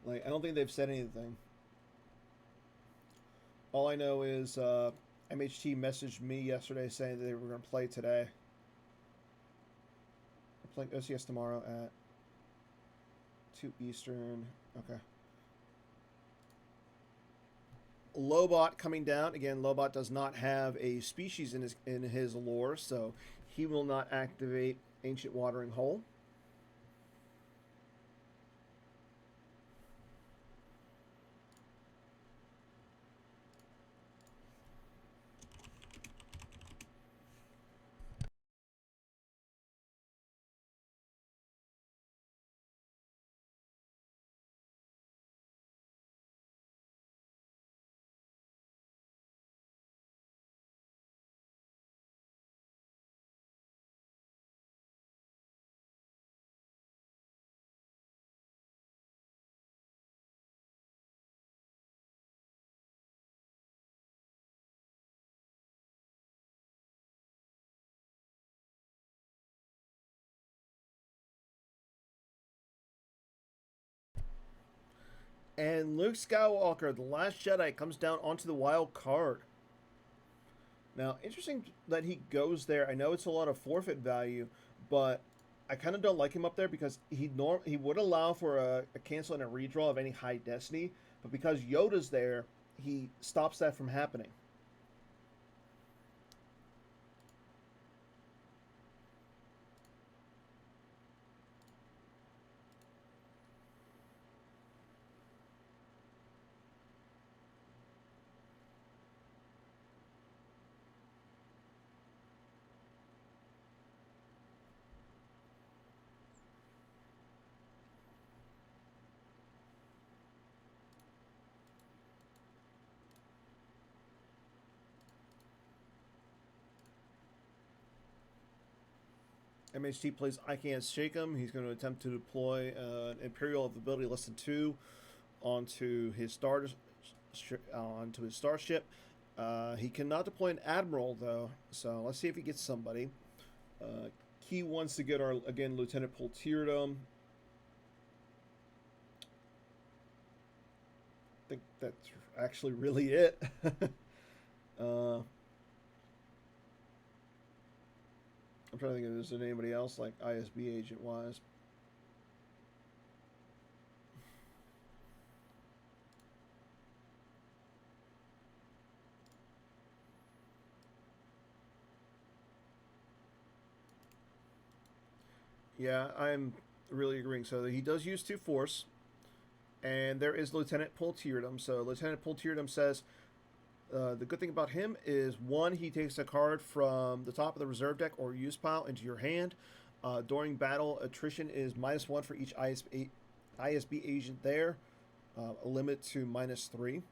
Like, I don't think they've said anything. All I know is MHT messaged me yesterday saying that they were going to play today. We're playing OCS tomorrow at 2 Eastern. Okay. Lobot coming down. Again, Lobot does not have a species in his lore, so he will not activate Ancient Watering Hole. And Luke Skywalker, the Last Jedi, comes down onto the wild card. Now, interesting that he goes there. I know it's a lot of forfeit value, but I kind of don't like him up there because he would allow for a cancel and a redraw of any high destiny, but because Yoda's there, he stops that from happening. MHT plays I Can't Shake Him. He's going to attempt to deploy an Imperial of ability less than 2 onto his starship. He cannot deploy an Admiral, though, so let's see if he gets somebody. Key wants to get our, again, Lieutenant Poltierdom. I think that's actually really it. I'm trying to think if there's anybody else like ISB agent wise. Yeah, I'm really agreeing. So he does use 2 force, and there is Lieutenant Poltierdom. So Lieutenant Poltierdom says the good thing about him is 1, he takes a card from the top of the reserve deck or use pile into your hand. During battle, attrition is -1 for each ISB agent there, a limit to -3.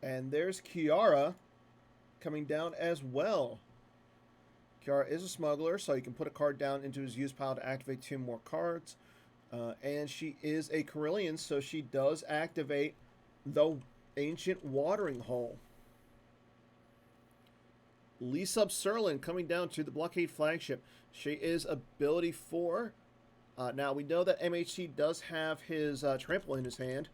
And there's Kiara coming down as well. Kiara is a smuggler, so he can put a card down into his use pile to activate 2 more cards. And she is a Carillion, so she does activate the Ancient Watering Hole. Lisa Serlin coming down to the Blockade Flagship. She is ability 4. Now, we know that MHT does have his Trample in his hand.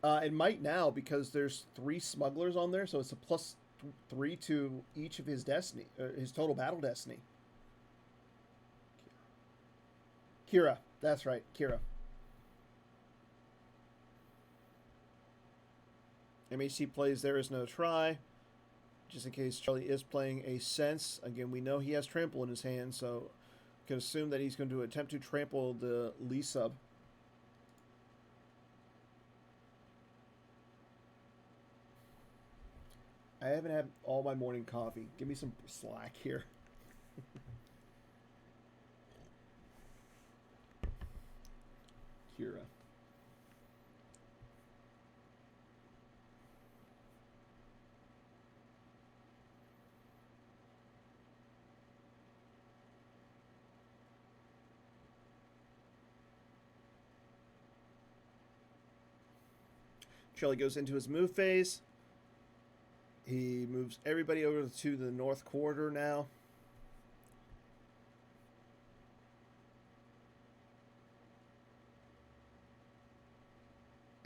It might now, because there's 3 smugglers on there, so it's a +3 to each of his destiny, his total battle destiny. Kira, that's right, Kira. MHT plays There Is No Try, just in case Charlie is playing a Sense. Again, we know he has Trample in his hand, so you can assume that he's going to attempt to trample the Lee sub. I haven't had all my morning coffee. Give me some slack here. Kira. Charlie goes into his move phase. He moves everybody over to the north corridor now.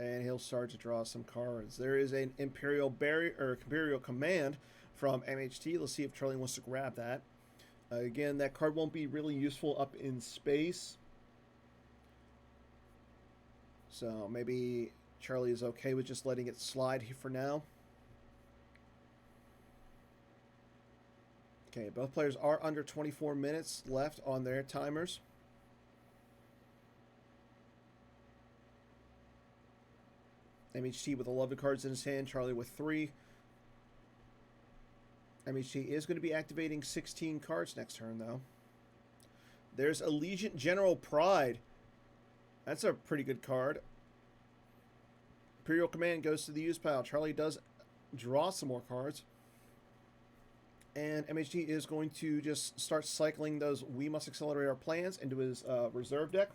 And he'll start to draw some cards. There is an Imperial Barrier or Imperial Command from MHT. Let's see if Charlie wants to grab that. Again, that card won't be really useful up in space. So maybe Charlie is okay with just letting it slide for now. Okay, both players are under 24 minutes left on their timers. MHT with 11 cards in his hand, Charlie with 3. MHT is going to be activating 16 cards next turn, though. There's Allegiant General Pride. That's a pretty good card. Imperial Command goes to the use pile. Charlie does draw some more cards. And MHT is going to just start cycling those We Must Accelerate Our Plans into his reserve deck.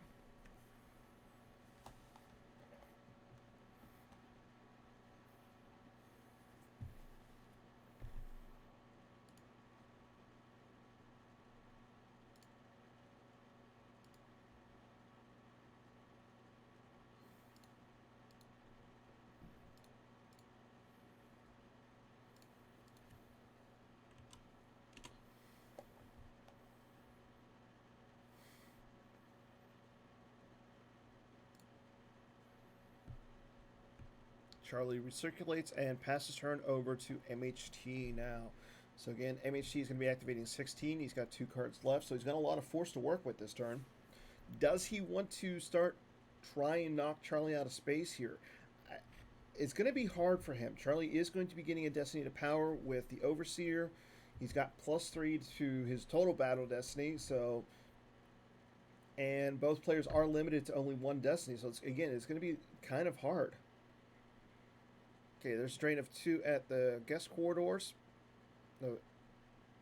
Charlie recirculates and passes turn over to MHT now. So again, MHT is going to be activating 16. He's got 2 cards left, so he's got a lot of force to work with this turn. Does he want to start trying to knock Charlie out of space here? It's going to be hard for him. Charlie is going to be getting a Destiny to Power with the Overseer. He's got +3 to his total battle destiny, so... And both players are limited to only 1 destiny, so it's going to be kind of hard. Okay, there's a drain of 2 at the guest corridors. No,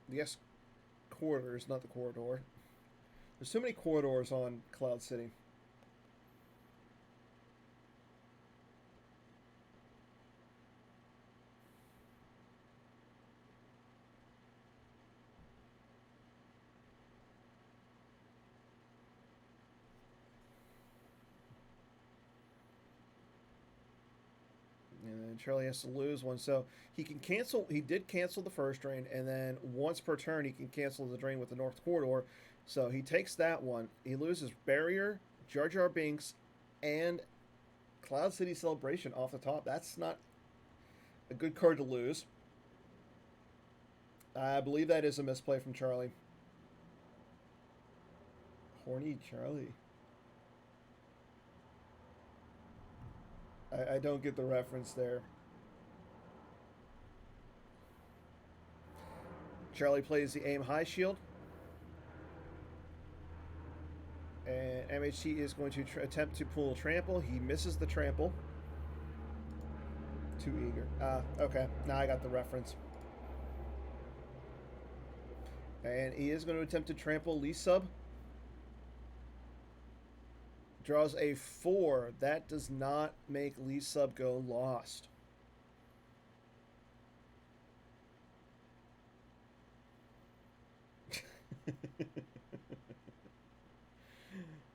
the guest corridors, not the corridor. There's so many corridors on Cloud City. And Charlie has to lose one, so he can cancel. He did cancel the first drain, and then once per turn he can cancel the drain with the North Corridor. So he takes that one. He loses Barrier, Jar Jar Binks, and Cloud City Celebration off the top. That's not a good card to lose. I believe that is a misplay from Charlie. Horny Charlie. I don't get the reference there. Charlie plays the Aim High Shield. And MHT is going to attempt to pull a Trample. He misses the Trample. Too eager. Okay. Now I got the reference. And he is going to attempt to trample Lee Sub. Draws a 4. That does not make Lee Sub go lost.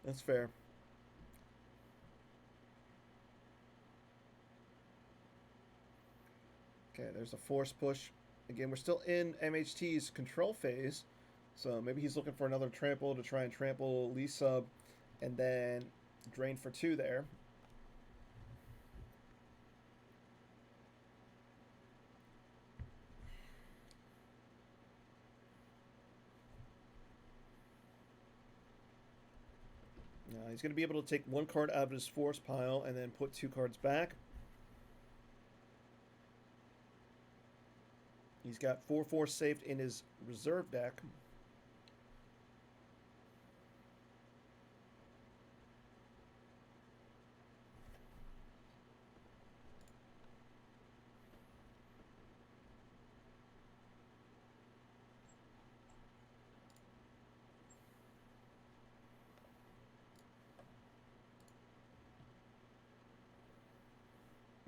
That's fair. Okay, there's a force push. Again, we're still in MHT's control phase. So maybe he's looking for another trample to try and trample Lee Sub and then drain for 2 there. He's going to be able to take 1 card out of his force pile and then put 2 cards back. He's got 4/4 saved in his reserve deck.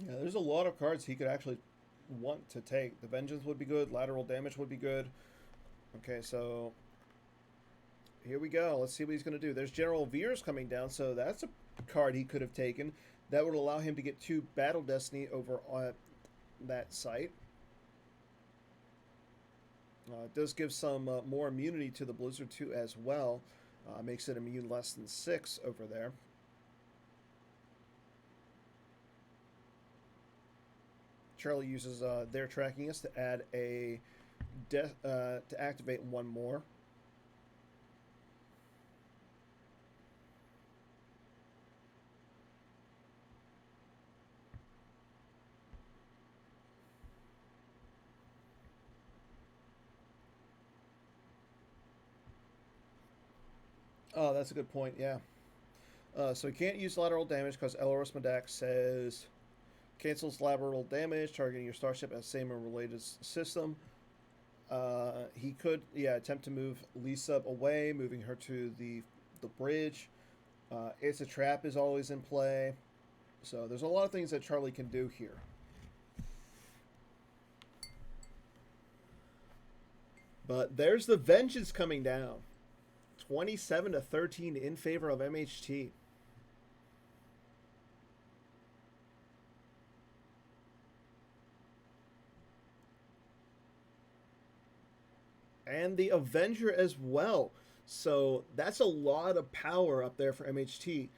Yeah, there's a lot of cards he could actually want to take. The Vengeance would be good. Lateral Damage would be good. Okay, so here we go. Let's see what he's going to do. There's General Veers coming down, so that's a card he could have taken. That would allow him to get 2 Battle Destiny over on that site. It does give some more immunity to the Blizzard 2 as well. Makes it immune less than 6 over there. Charlie uses their tracking us to add a to activate 1 more. Oh, that's a good point. Yeah. So he can't use lateral damage because Elros Medak says cancels lateral damage targeting your starship as same or related system. He could, attempt to move Lee Sub away, moving her to the bridge. It's a Trap is always in play. So there's a lot of things that Charlie can do here. But there's the Vengeance coming down. 27-13 in favor of MHT. And the Avenger as well. So that's a lot of power up there for MHT.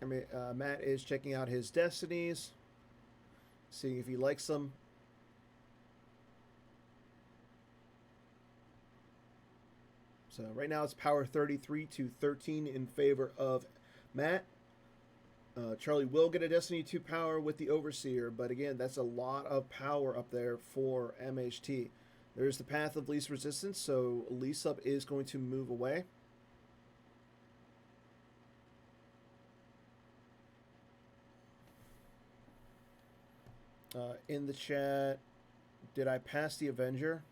I mean, Matt is checking out his destinies, seeing if he likes them. So right now it's power 33-13 in favor of Matt. Charlie will get a Destiny 2 power with the Overseer, but again, that's a lot of power up there for MHT. There's the path of least resistance, so Lee Sub is going to move away. In the chat, did I pass the Avenger?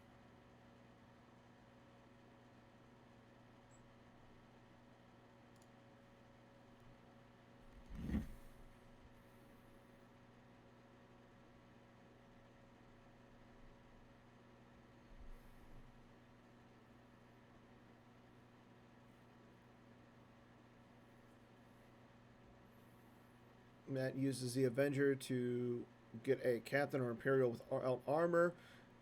Matt uses the Avenger to get a Captain or Imperial with armor.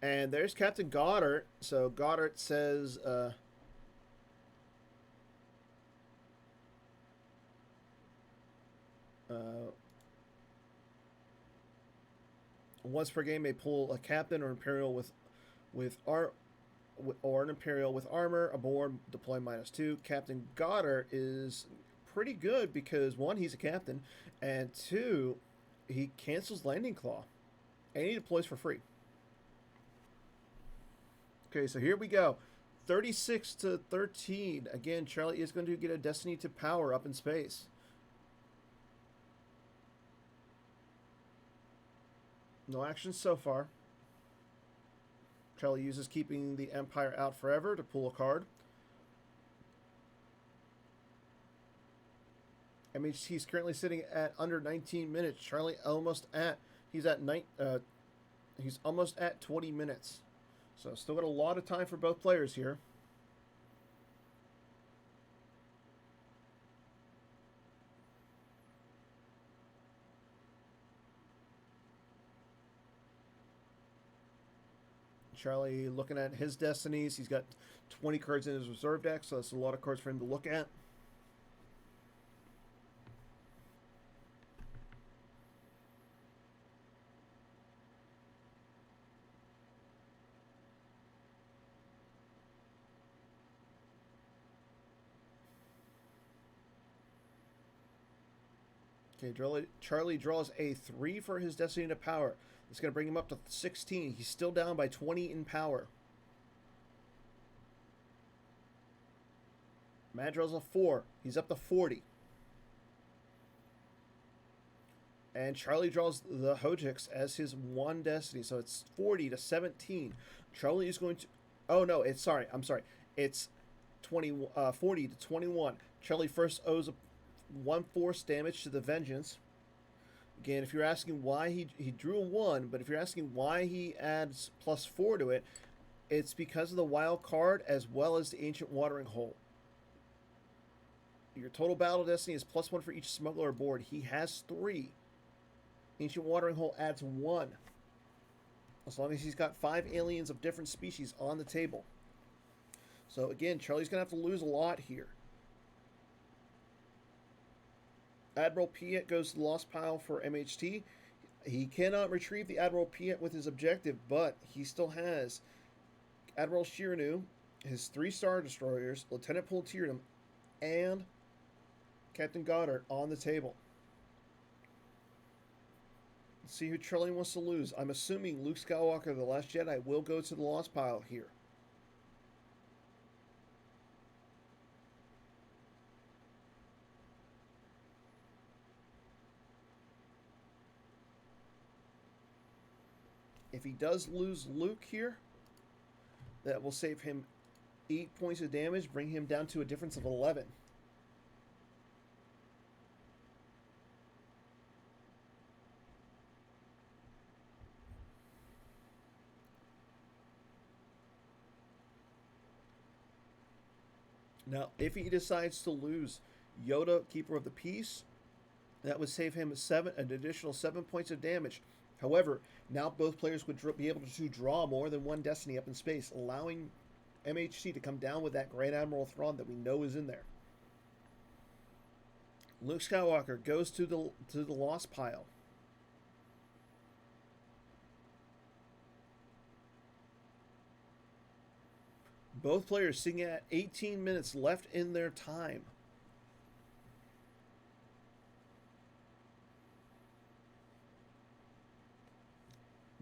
And there's Captain Goddard. So Goddard says... once per game, may pull a Captain or Imperial or an Imperial with armor aboard, deploy -2. Captain Goddard is pretty good because 1, he's a captain, and 2, he cancels Landing Claw. And he deploys for free. Okay, so here we go. 36 to 13. Again, Charlie is going to get a Destiny to power up in space. No action so far. Charlie uses keeping the Empire out forever to pull a card. MHT is currently sitting at under 19 minutes. Charlie almost at he's almost at 20 minutes. So still got a lot of time for both players here. Charlie looking at his destinies. He's got 20 cards in his reserve deck, so that's a lot of cards for him to look at. Okay, Charlie draws a 3 for his Destiny to power. It's going to bring him up to 16. He's still down by 20 in power. Matt draws a 4. He's up to 40. And Charlie draws the Hojix as his 1 Destiny. So it's 40 to 17. Charlie is going to... Oh, no. I'm sorry. It's 40 to 21. Charlie first owes a 1 force damage to the Vengeance. Again, if you're asking why he drew a 1, but if you're asking why he adds +4 to it, it's because of the wild card as well as the Ancient Watering Hole. Your total battle destiny is +1 for each smuggler aboard. He has 3. Ancient Watering Hole adds 1. As long as he's got 5 aliens of different species on the table. So again, Charlie's going to have to lose a lot here. Admiral Piet goes to the lost pile for MHT. He cannot retrieve the Admiral Piet with his objective, but he still has Admiral Shiranu, his 3 Star Destroyers, Lieutenant Pultirium, and Captain Goddard on the table. Let's see who Charlie wants to lose. I'm assuming Luke Skywalker, the Last Jedi, will go to the lost pile here. If he does lose Luke here, that will save him 8 points of damage, bring him down to a difference of 11. Now, if he decides to lose Yoda, Keeper of the Peace, that would save him an additional 7 points of damage. However, now both players would be able to draw more than 1 Destiny up in space, allowing MHT to come down with that Grand Admiral Thrawn that we know is in there. Luke Skywalker goes to the lost pile. Both players sitting at 18 minutes left in their time.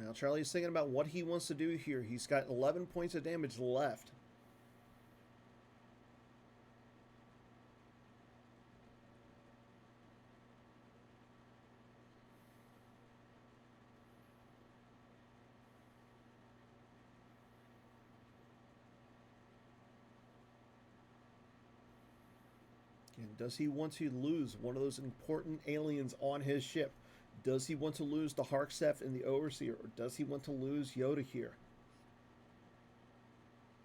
Now Charlie's thinking about what he wants to do here. He's got 11 points of damage left. And does he want to lose one of those important aliens on his ship? Does he want to lose the Harksef and the Overseer, or does he want to lose Yoda here?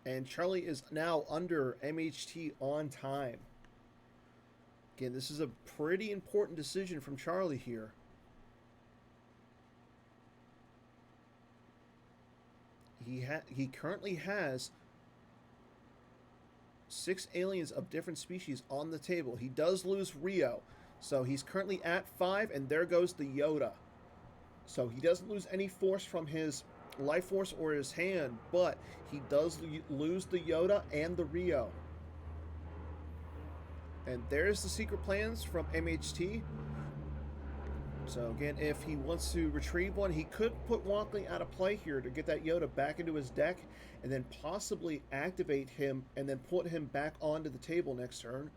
And Charlie is now under MHT on time. Again, this is a pretty important decision from Charlie here. He currently has 6 aliens of different species on the table. He does lose Rio. So he's currently at 5, and there goes the Yoda. So he doesn't lose any force from his life force or his hand, but he does lose the Yoda and the Rio. And there's the secret plans from MHT. So again, if he wants to retrieve one, he could put Walkling out of play here to get that Yoda back into his deck, and then possibly activate him and then put him back onto the table next turn.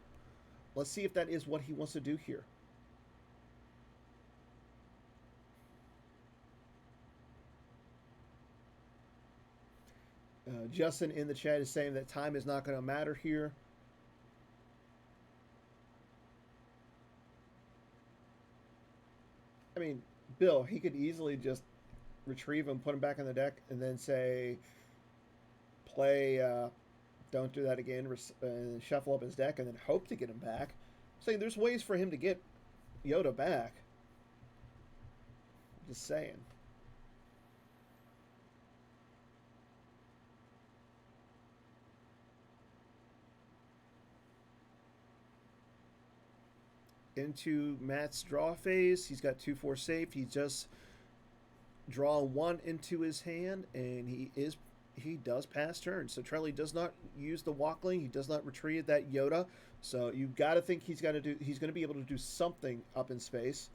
Let's see if that is what he wants to do here. Justin in the chat is saying that time is not going to matter here. I mean, Bill, he could easily just retrieve him, put him back on the deck, and then say, play, don't do that again, shuffle up his deck, and then hope to get him back. I'm saying there's ways for him to get Yoda back. Just saying. Into Matt's draw phase. He's got 2-4 safe. He just draw 1 into his hand, and he does pass turn. So Charlie does not use the Walkling. He does not retrieve that Yoda. So you got to think he's going to be able to do something up in space.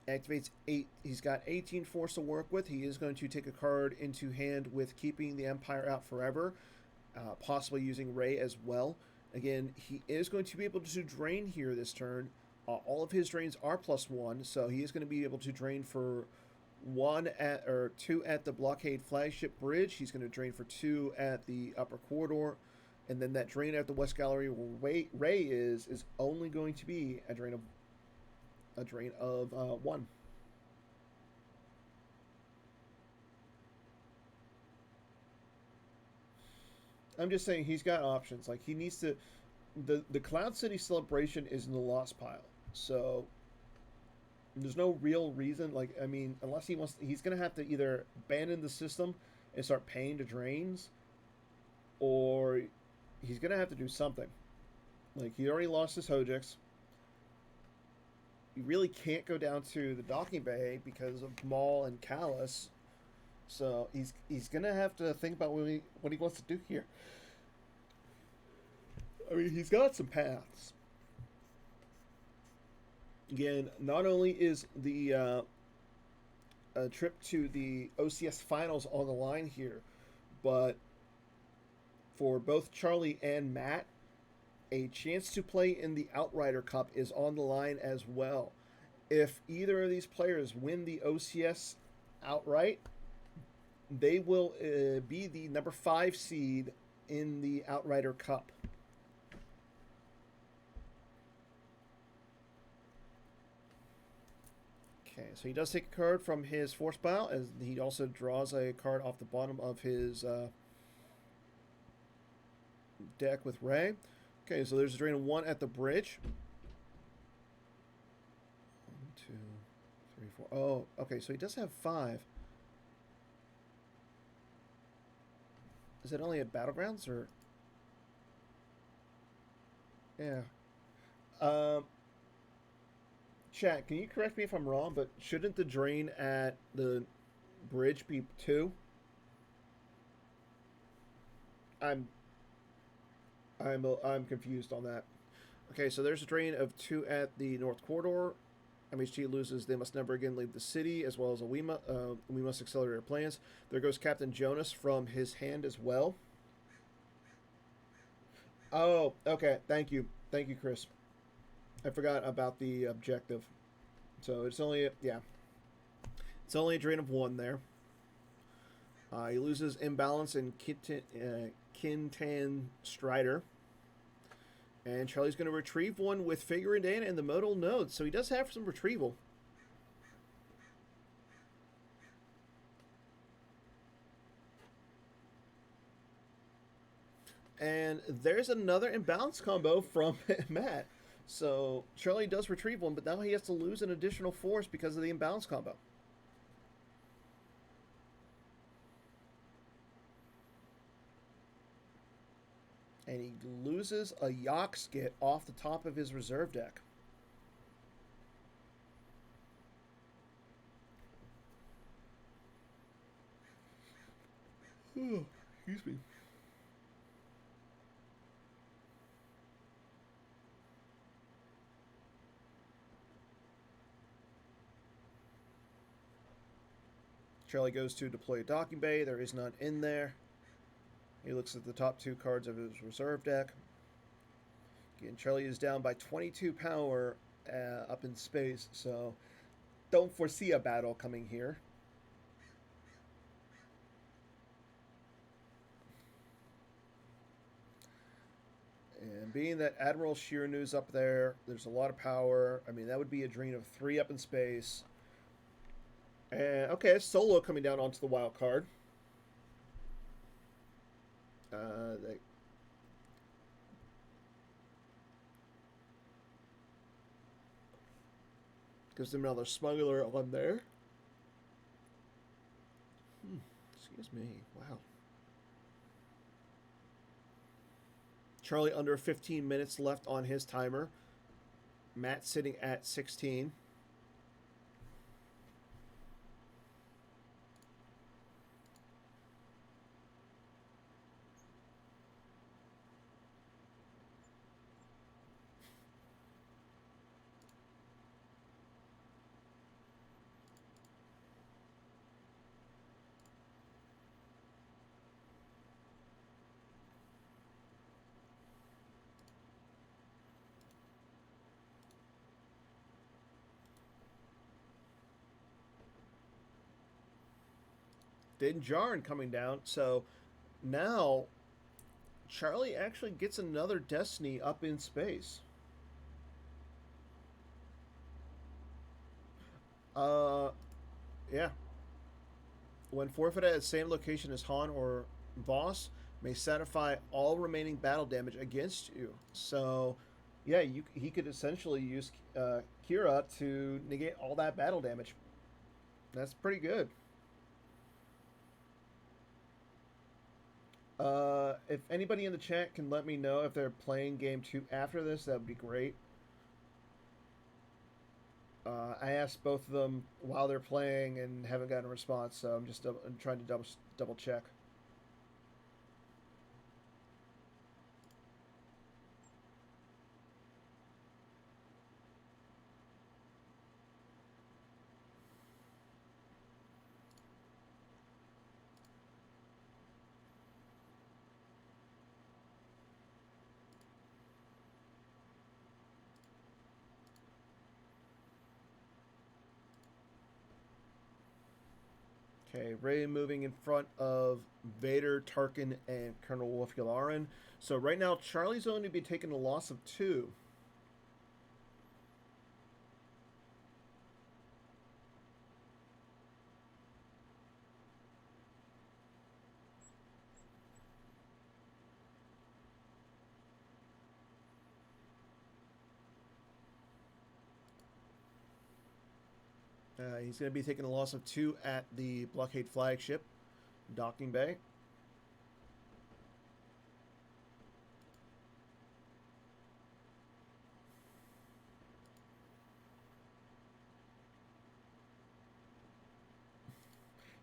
Activates 8. He's got 18 force to work with. He is going to take a card into hand with keeping the Empire out forever, possibly using Ray as well. Again, he is going to be able to drain here this turn. All of his drains are +1, so he is going to be able to drain for 2 at the blockade flagship bridge. He's going to drain for 2 at the upper corridor, and then that drain at the west gallery where Ray is only going to be a drain of 1. I'm just saying he's got options. Like, he needs to. The Cloud City celebration is in the lost pile, so there's no real reason. Like, I mean, unless he wants, he's gonna have to either abandon the system and start paying to drains, or he's gonna have to do something. Like, he already lost his Hojix. You really can't go down to the docking bay because of Maul and Callus. So he's gonna have to think about what he wants to do here. I mean, he's got some paths. Again, not only is the trip to the OCS finals on the line here, but for both Charlie and Matt, a chance to play in the Outrider Cup is on the line as well. If either of these players win the OCS outright, they will be the number 5 seed in the Outrider Cup. Okay, so he does take a card from his force pile, as he also draws a card off the bottom of his deck with Ray. Okay, so there's a drain of 1 at the bridge. 1, 2, 3, 4. Oh, okay, so he does have 5. Is it only at Battlegrounds, or? Yeah. Chat, can you correct me if I'm wrong, but shouldn't the drain at the bridge be 2? I'm confused on that. Okay, so there's a drain of 2 at the North Corridor. MHT loses They Must Never Again Leave the City, as well as a We Must Accelerate Our Plans. There goes Captain Jonas from his hand as well. Oh, okay. Thank you. Thank you, Chris. I forgot about the objective. So it's only, yeah. It's only a drain of 1 there. He loses Imbalance and Kintan Strider. And Charlie's going to retrieve 1 with Figure and Dana in the modal node. So he does have some retrieval. And there's another imbalance combo from Matt. So Charlie does retrieve 1, but now he has to lose an additional force because of the imbalance combo. And he loses a Yak Skit off the top of his reserve deck. Excuse me. Charlie goes to deploy a docking bay. There is none in there. He looks at the top 2 cards of his reserve deck. Again, Charlie is down by 22 power up in space, so don't foresee a battle coming here. And being that Admiral Shiranu's up there, there's a lot of power. I mean, that would be a drain of 3 up in space. And okay, Solo coming down onto the wild card. That gives them another smuggler on there. Excuse me. Wow. Charlie under 15 minutes left on his timer. Matt sitting at 16. Din Djarin coming down. So now Charlie actually gets another Destiny up in space. Yeah. When forfeited at the same location as Han or Boss, may satisfy all remaining battle damage against you. So, yeah, he could essentially use Kira to negate all that battle damage. That's pretty good. If anybody in the chat can let me know if they're playing game 2 after this, that would be great. I asked both of them while they're playing and haven't gotten a response, so I'm just I'm trying to double check. Okay, Rey moving in front of Vader, Tarkin, and Colonel Wolf Yularen. So right now, Charlie's only to be taking a loss of 2. He's going to be taking a loss of 2 at the blockade flagship, docking bay.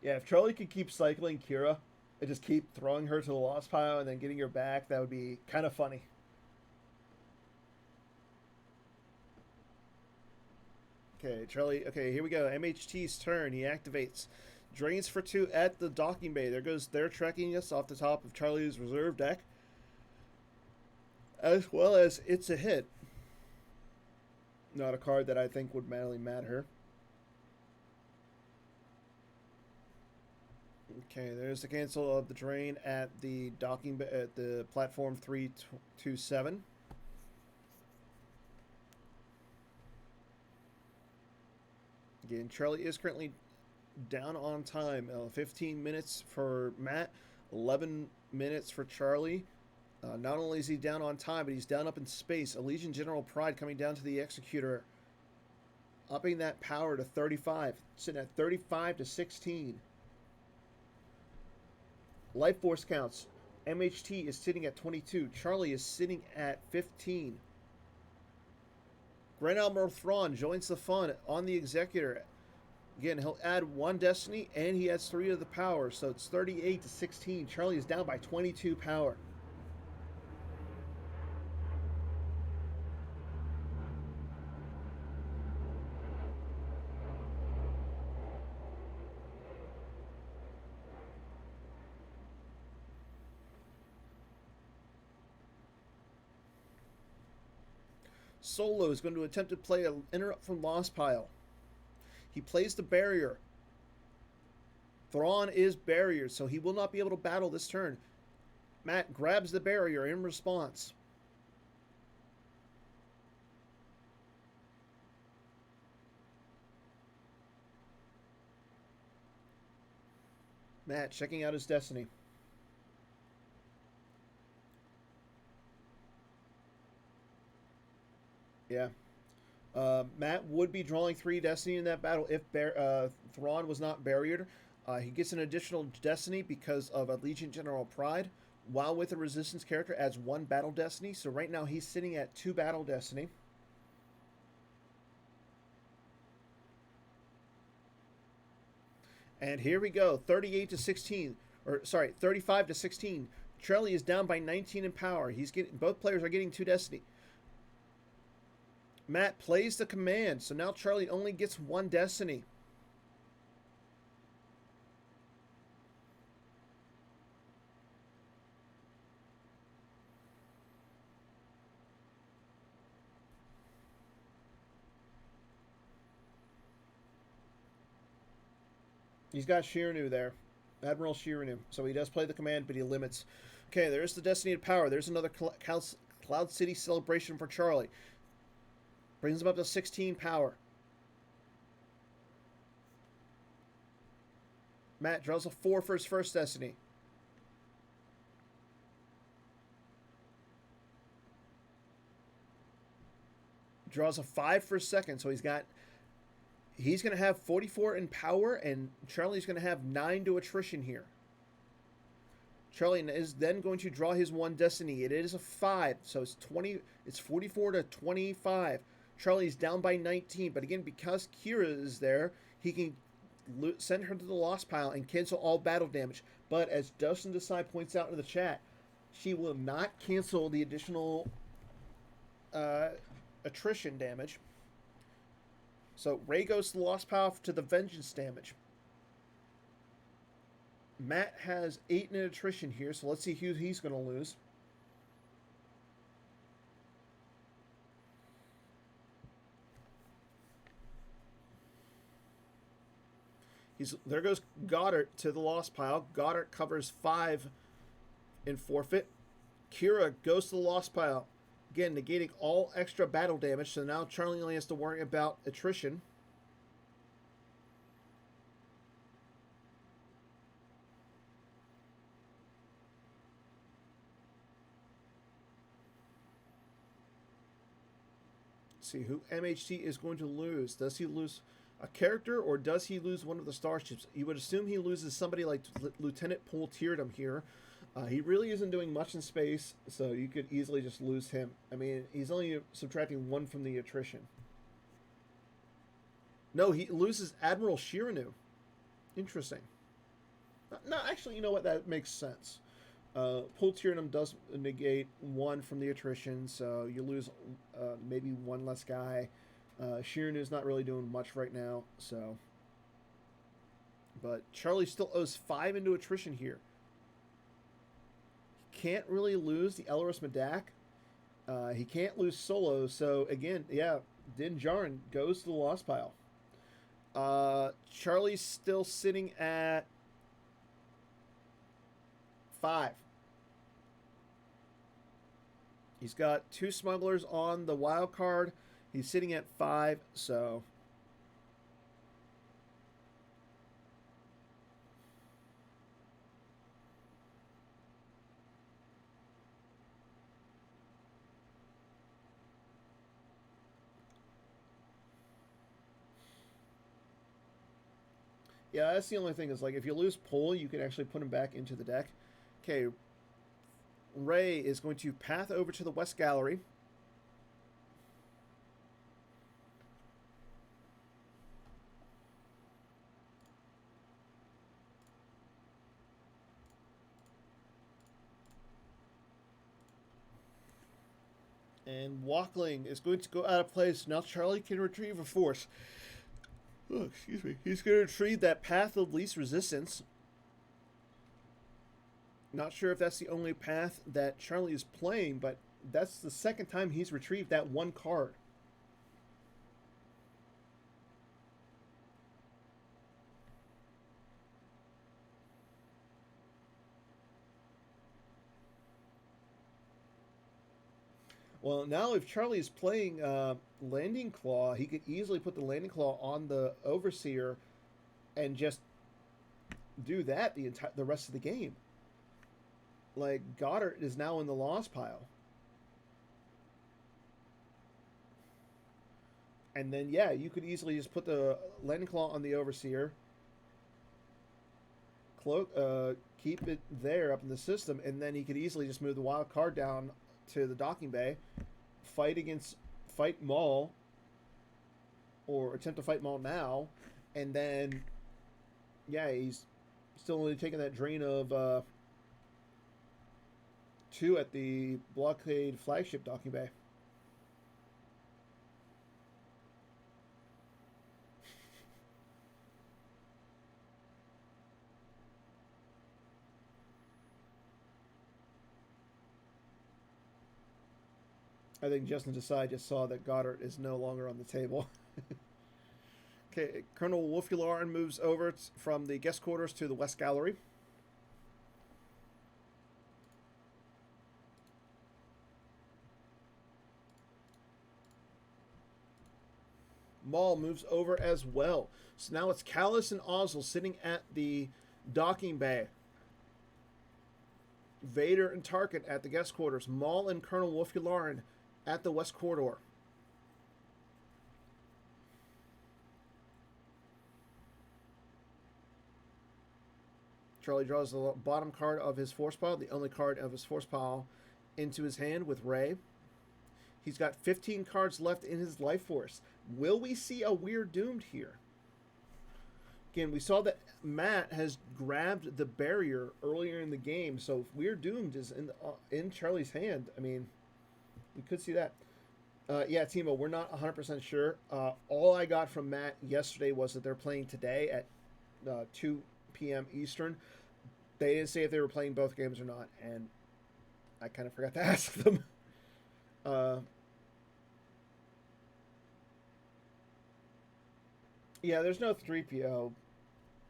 Yeah, if Charlie could keep cycling Kira and just keep throwing her to the loss pile and then getting her back, that would be kind of funny. Okay, Charlie. Okay, here we go. MHT's turn. He activates. Drains for 2 at the docking bay. There goes their tracking us off the top of Charlie's reserve deck. As well as It's a Hit. Not a card that I think would really matter. Okay, there's the cancel of the drain at the docking bay at the platform 327. Again, Charlie is currently down on time. 15 minutes for Matt, 11 minutes for Charlie. Not only is he down on time, but he's down up in space. Elysian General Pride coming down to the Executor, upping that power to 35, sitting at 35 to 16. Life Force counts. MHT is sitting at 22. Charlie is sitting at 15. Grand Admiral Thrawn joins the fun on the Executor. Again, he'll add 1 Destiny, and he adds 3 of the power, so it's 38 to 16. Charlie is down by 22 power. Solo is going to attempt to play an interrupt from Lost Pile. He plays the barrier. Thrawn is barrier, so he will not be able to battle this turn. Matt grabs the barrier in response. Matt checking out his destiny. Yeah. Matt would be drawing 3 destiny in that battle if Thrawn was not barriered. He gets an additional destiny because of Allegiant General Pride, while with a resistance character adds 1 battle destiny. So right now he's sitting at 2 battle destiny. And here we go, 38 to 16, or sorry, 35 to 16. Charlie is down by 19 in power. Both players are getting 2 destiny. Matt plays the command, so now Charlie only gets 1 destiny. He's got Shiranu there, Admiral Shiranu. So he does play the command, but he limits. Okay, there's the Destiny of Power. There's another Cloud City celebration for Charlie. Brings him up to 16 power. Matt draws a 4 for his first Destiny. Draws a 5 for his second, so he's going to have 44 in power, and Charlie's going to have 9 to attrition here. Charlie is then going to draw his 1 destiny. It is a 5, so it's 44 to 25. Charlie's down by 19, but again, because Kira is there, he can send her to the Lost Pile and cancel all battle damage. But as Dustin Desai points out in the chat, she will not cancel the additional attrition damage. So Rey goes to the Lost Pile to the Vengeance damage. Matt has 8 in attrition here, so let's see who he's going to lose. There goes Goddard to the Lost Pile. Goddard covers 5 in forfeit. Kira goes to the Lost Pile. Again, negating all extra battle damage, so now Charlie only has to worry about attrition. Let's see who MHT is going to lose. Does he lose a character, or does he lose one of the starships? You would assume he loses somebody like Lieutenant Paul Teardom here. He really isn't doing much in space, so you could easily just lose him. I mean, he's only subtracting 1 from the attrition. No, he loses Admiral Shiranu. Interesting. No, actually, you know what? That makes sense. Paul Teardom does negate 1 from the attrition, so you lose maybe 1 less guy. Shiranu's not really doing much right now, so. But Charlie still owes 5 into attrition here. Can't really lose the Elros Medak. He can't lose Solo. So again, yeah, Din Djarin goes to the Lost Pile. Charlie's still sitting at 5. He's got 2 smugglers on the wild card. He's sitting at 5, so. Yeah, that's the only thing is, like, if you lose Pole, you can actually put him back into the deck. Okay, Rey is going to path over to the West Gallery. And Walkling is going to go out of place. Now Charlie can retrieve a force. Oh, excuse me. He's going to retrieve that path of least resistance. Not sure if that's the only path that Charlie is playing, but that's the second time he's retrieved that one card. Well, now if Charlie is playing Landing Claw, he could easily put the Landing Claw on the Overseer and just do that the rest of the game. Like, Goddard is now in the loss pile. And then, yeah, you could easily just put the Landing Claw on the Overseer, keep it there up in the system, and then he could easily just move the wild card down to the docking bay, fight Maul, or attempt to fight Maul now, and then, yeah, he's still only taking that drain of 2 at the blockade flagship docking bay. I think Justin Desai just saw that Goddard is no longer on the table. Okay, Colonel Wolfularin moves over from the guest quarters to the West Gallery. Maul moves over as well. So now it's Callus and Ozzel sitting at the docking bay. Vader and Tarkin at the guest quarters. Maul and Colonel Wolfularin at the West Corridor. Charlie draws the bottom card of his force pile, the only card of his force pile, into his hand with Rey. He's got 15 cards left in his life force. Will we see a Weird Doomed here? Again, we saw that Matt has grabbed the barrier earlier in the game, so if Weird Doomed is in Charlie's hand, I mean, we could see that. Yeah, Timo, we're not 100% sure. All I got from Matt yesterday was that they're playing today at 2 p.m. Eastern. They didn't say if they were playing both games or not, and I kind of forgot to ask them. Yeah, there's no 3PO,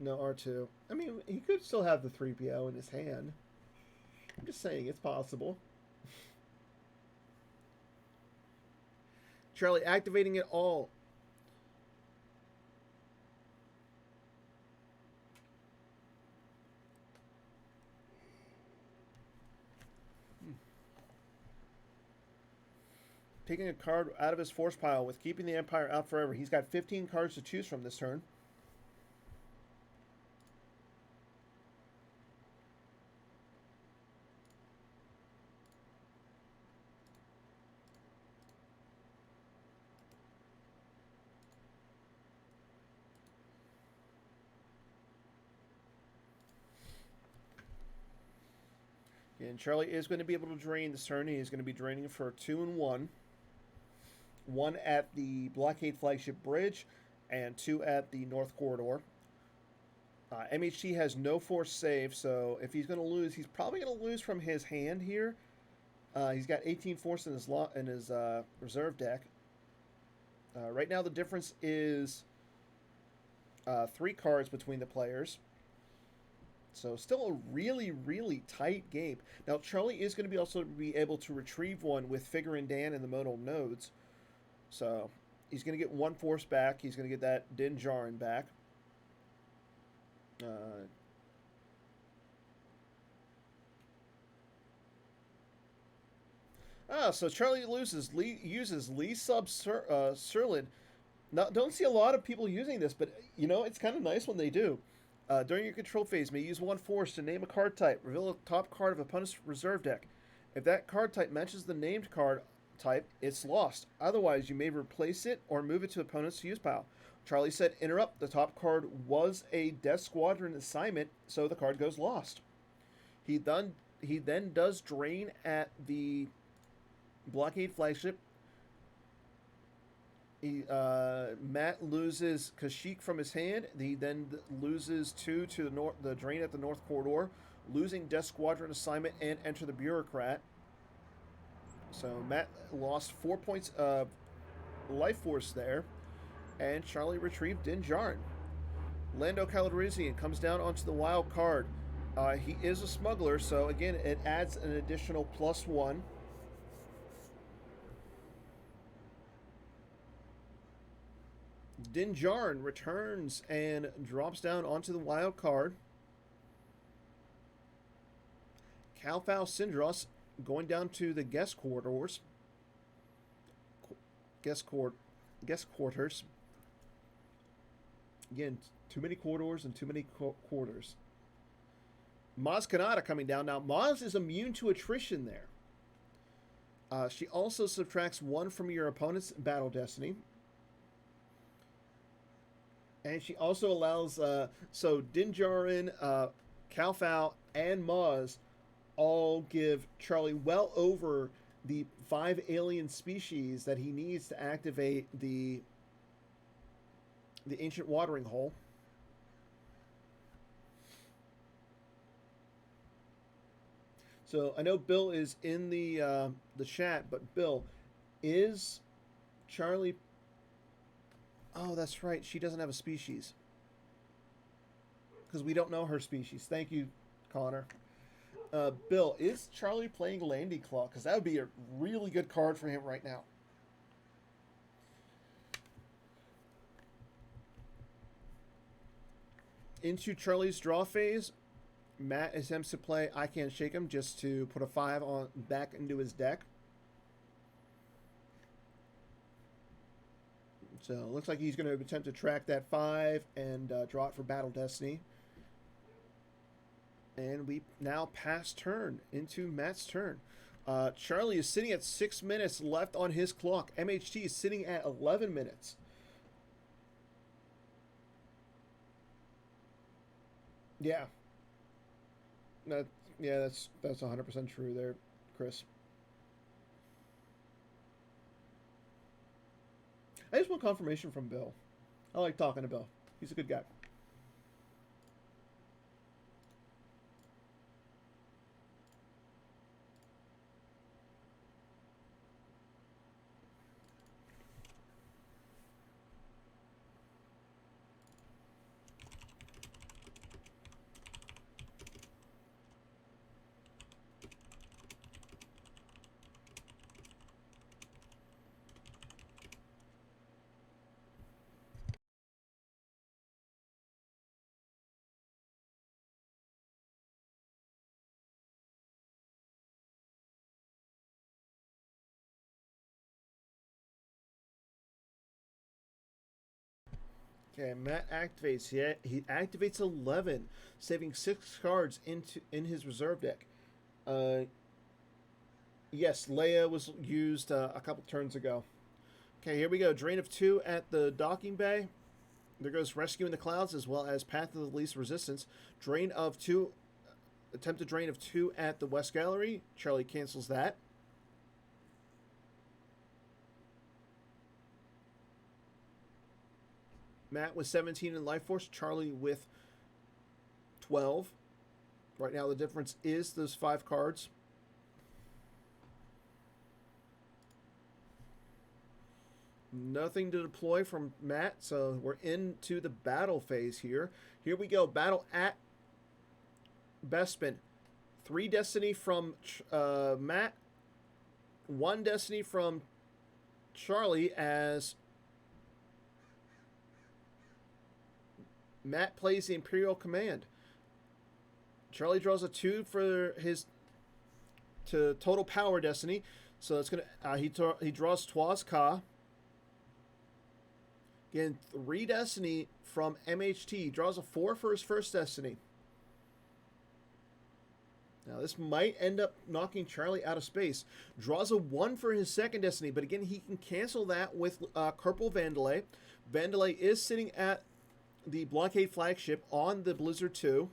no R2. I mean, he could still have the 3PO in his hand. I'm just saying it's possible. Charlie activating it all. Taking a card out of his force pile with keeping the Empire out forever. He's got 15 cards to choose from this turn. And Charlie is going to be able to drain this turn. He's going to be draining for 2 and 1. 1 at the blockade flagship bridge, and 2 at the North Corridor. MHT has no force save, so if he's going to lose, he's probably going to lose from his hand here. He's got 18 force in his reserve deck. Right now, the difference is 3 cards between the players. So still a really, really tight game. Now, Charlie is going to also be able to retrieve one with Figure and Dan in the modal nodes. So he's going to get 1 force back. He's going to get that Din Djarin back. So Charlie uses Lee Sub Serlin. Now, don't see a lot of people using this, but, you know, it's kind of nice when they do. During your control phase, may use 1 force to name a card type. Reveal a top card of opponent's reserve deck. If that card type matches the named card type, it's lost. Otherwise, you may replace it or move it to opponent's use pile. Charlie said, interrupt. The top card was a Death Squadron assignment, so the card goes lost. He then does drain at the blockade flagship. Matt loses Kashyyyk from his hand. He then loses 2 to the drain at the North Corridor, losing Death Squadron assignment and enter the Bureaucrat. So Matt lost 4 points of life force there, and Charlie retrieved Din Djarin. Lando Calrissian comes down onto the wild card. He is a smuggler, so again, it adds an additional +1. Din Djarin returns and drops down onto the wild card. Calfal Syndros going down to the guest quarters. Guest quarters. Again, too many corridors and too many quarters. Maz Kanata coming down. Now, Maz is immune to attrition there. She also subtracts 1 from your opponent's battle destiny. And she also allows, so Din Djarin, Calfal, and Maz all give Charlie well over the 5 alien species that he needs to activate the ancient watering hole. So I know Bill is in the chat, but Bill, is Charlie? Oh, that's right. She doesn't have a species because we don't know her species. Thank you, Connor. Bill, is Charlie playing Landy Claw? Because that would be a really good card for him right now. Into Charlie's draw phase, Matt attempts to play I Can't Shake Him just to put a 5 on back into his deck. So it looks like he's going to attempt to track that 5 and draw it for Battle Destiny. And we now pass turn into Matt's turn. Charlie is sitting at 6 minutes left on his clock. MHT is sitting at 11 minutes. Yeah. That's 100% true there, Chris. I just want confirmation from Bill. I like talking to Bill. He's a good guy. Okay, Matt activates. He activates 11, saving 6 cards in his reserve deck. Yes, Leia was used a couple turns ago. Okay, here we go. Drain of 2 at the docking bay. There goes Rescue in the Clouds as well as Path of the Least Resistance. Drain of 2. Attempted drain of 2 at the West Gallery. Charlie cancels that. Matt with 17 in life force. Charlie with 12. Right now the difference is those 5 cards. Nothing to deploy from Matt, so we're into the battle phase here. Here we go. Battle at Bespin. 3 destiny from Matt. 1 destiny from Charlie as Matt plays the Imperial Command. Charlie draws a 2 for his to total power destiny. So it's gonna he draws Twas Ka. Again, 3 destiny from MHT. Draws a 4 for his first destiny. Now this might end up knocking Charlie out of space. Draws a 1 for his second destiny, but again he can cancel that with Kerpal Vandalay. Vandalay is sitting at the blockade flagship on the Blizzard 2.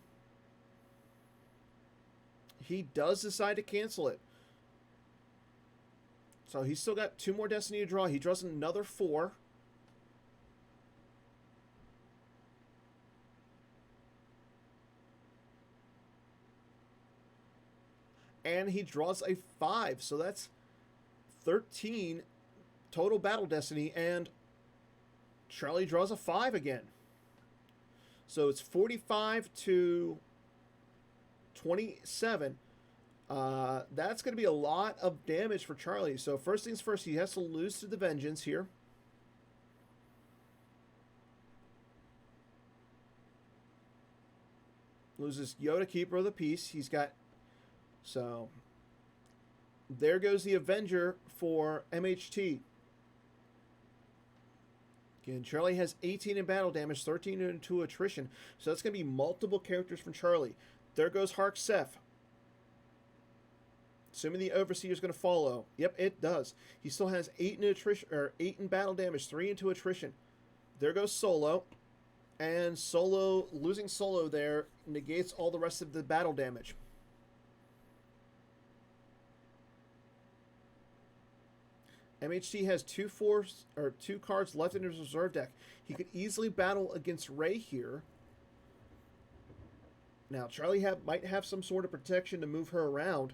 He does decide to cancel it. So he's still got 2 more destiny to draw. He draws another 4. And he draws a 5. So that's 13 total battle destiny, and Charlie draws a 5 again. So it's 45 to 27. That's going to be a lot of damage for Charlie. So first things first, he has to lose to the Vengeance here. Loses Yoda, Keeper of the Peace. He's got... So there goes the Avenger for MHT. Again, Charlie has 18 in battle damage, 13 into attrition. So that's going to be multiple characters from Charlie. There goes Hark Seth. Assuming the Overseer is going to follow. Yep, it does. He still has 8 in attrition, or 8 in battle damage, 3 into attrition. There goes Solo. And Solo, losing Solo there negates all the rest of the battle damage. MHT has 2 cards left in his reserve deck. He could easily battle against Rey here. Now, Charlie might have some sort of protection to move her around.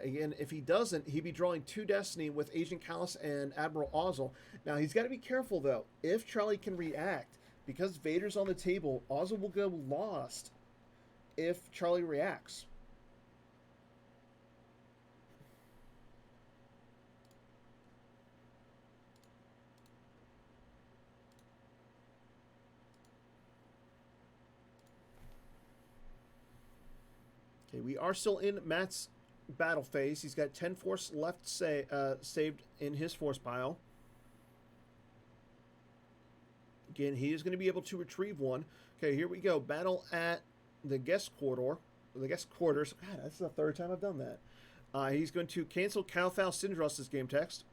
Again, if he doesn't, he'd be drawing 2 Destiny with Agent Callus and Admiral Ozzel. Now, he's got to be careful, though. If Charlie can react, because Vader's on the table, Ozzel will go lost if Charlie reacts. Okay, we are still in Matt's battle phase. He's got 10 force left saved in his force pile. Again, he is going to be able to retrieve one. Okay, here we go. Battle at the guest corridor. The guest quarters. God, that's the 3rd time I've done that. He's going to cancel Calfal Syndros' game text.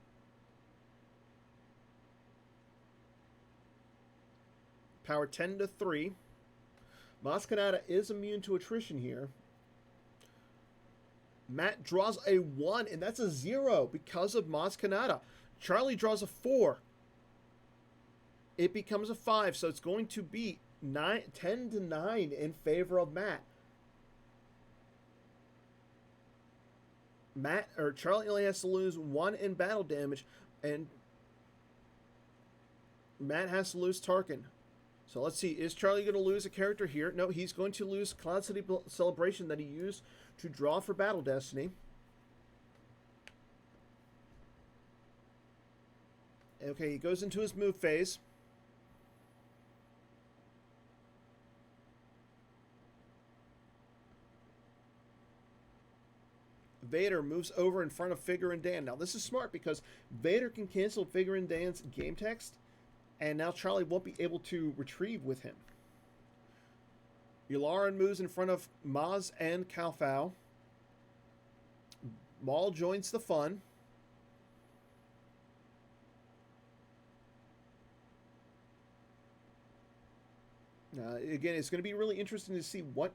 Power 10 to 3. Maz Kanata is immune to attrition here. Matt draws a 1, and that's a 0 because of Maz Kanata. Charlie draws a 4. It becomes a 5, so it's going to be 10 to 9 in favor of Matt. Charlie only has to lose 1 in battle damage, and Matt has to lose Tarkin. So let's see, is Charlie going to lose a character here? No, he's going to lose Cloud City Celebration that he used to draw for Battle Destiny. Okay, he goes into his move phase. Vader moves over in front of Figure and Dan. Now, this is smart because Vader can cancel Figure and Dan's game text, and now Charlie won't be able to retrieve with him. Yularen moves in front of Maz and Calfal. Maul joins the fun. Again, it's going to be really interesting to see what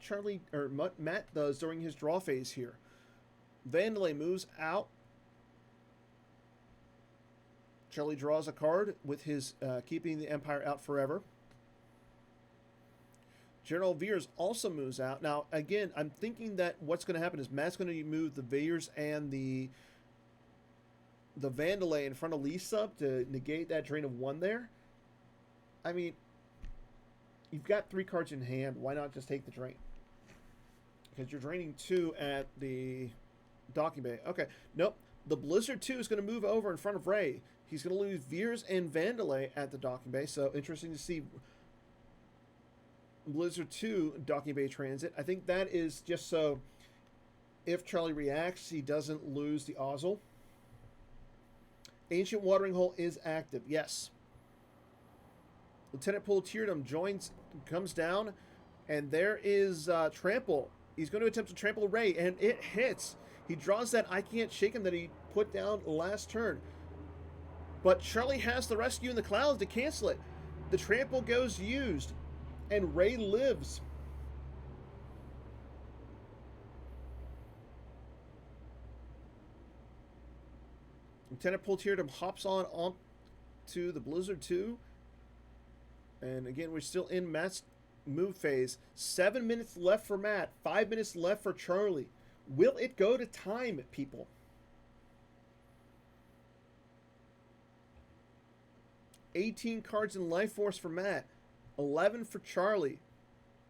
Matt does during his draw phase here. Vandalay moves out. Charlie draws a card with his keeping the Empire out forever. General Veers also moves out. Now, again, I'm thinking that what's going to happen is Matt's going to move the Veers and the Vandalay in front of Lee Sub to negate that drain of 1 there. I mean, you've got 3 cards in hand. Why not just take the drain? Because you're draining 2 at the docking bay. Okay, nope. The Blizzard 2 is going to move over in front of Rey. He's going to lose Veers and Vandalay at the docking bay. So interesting to see Blizzard 2 docking bay transit. I think that is just so if Charlie reacts, he doesn't lose the Ozzel. Ancient Watering Hole is active. Yes. Lieutenant Pul Teardom comes down, and there is Trample. He's going to attempt to trample Rey, and it hits. He draws that I Can't Shake Him that he put down last turn. But Charlie has the Rescue in the Clouds to cancel it. The trample goes used, and Rey lives. Lieutenant Pul Teardom hops on to the Blizzard 2. And again, we're still in Matt's move phase. 7 minutes left for Matt. 5 minutes left for Charlie. Will it go to time, people? 18 cards in Life Force for Matt, 11 for Charlie.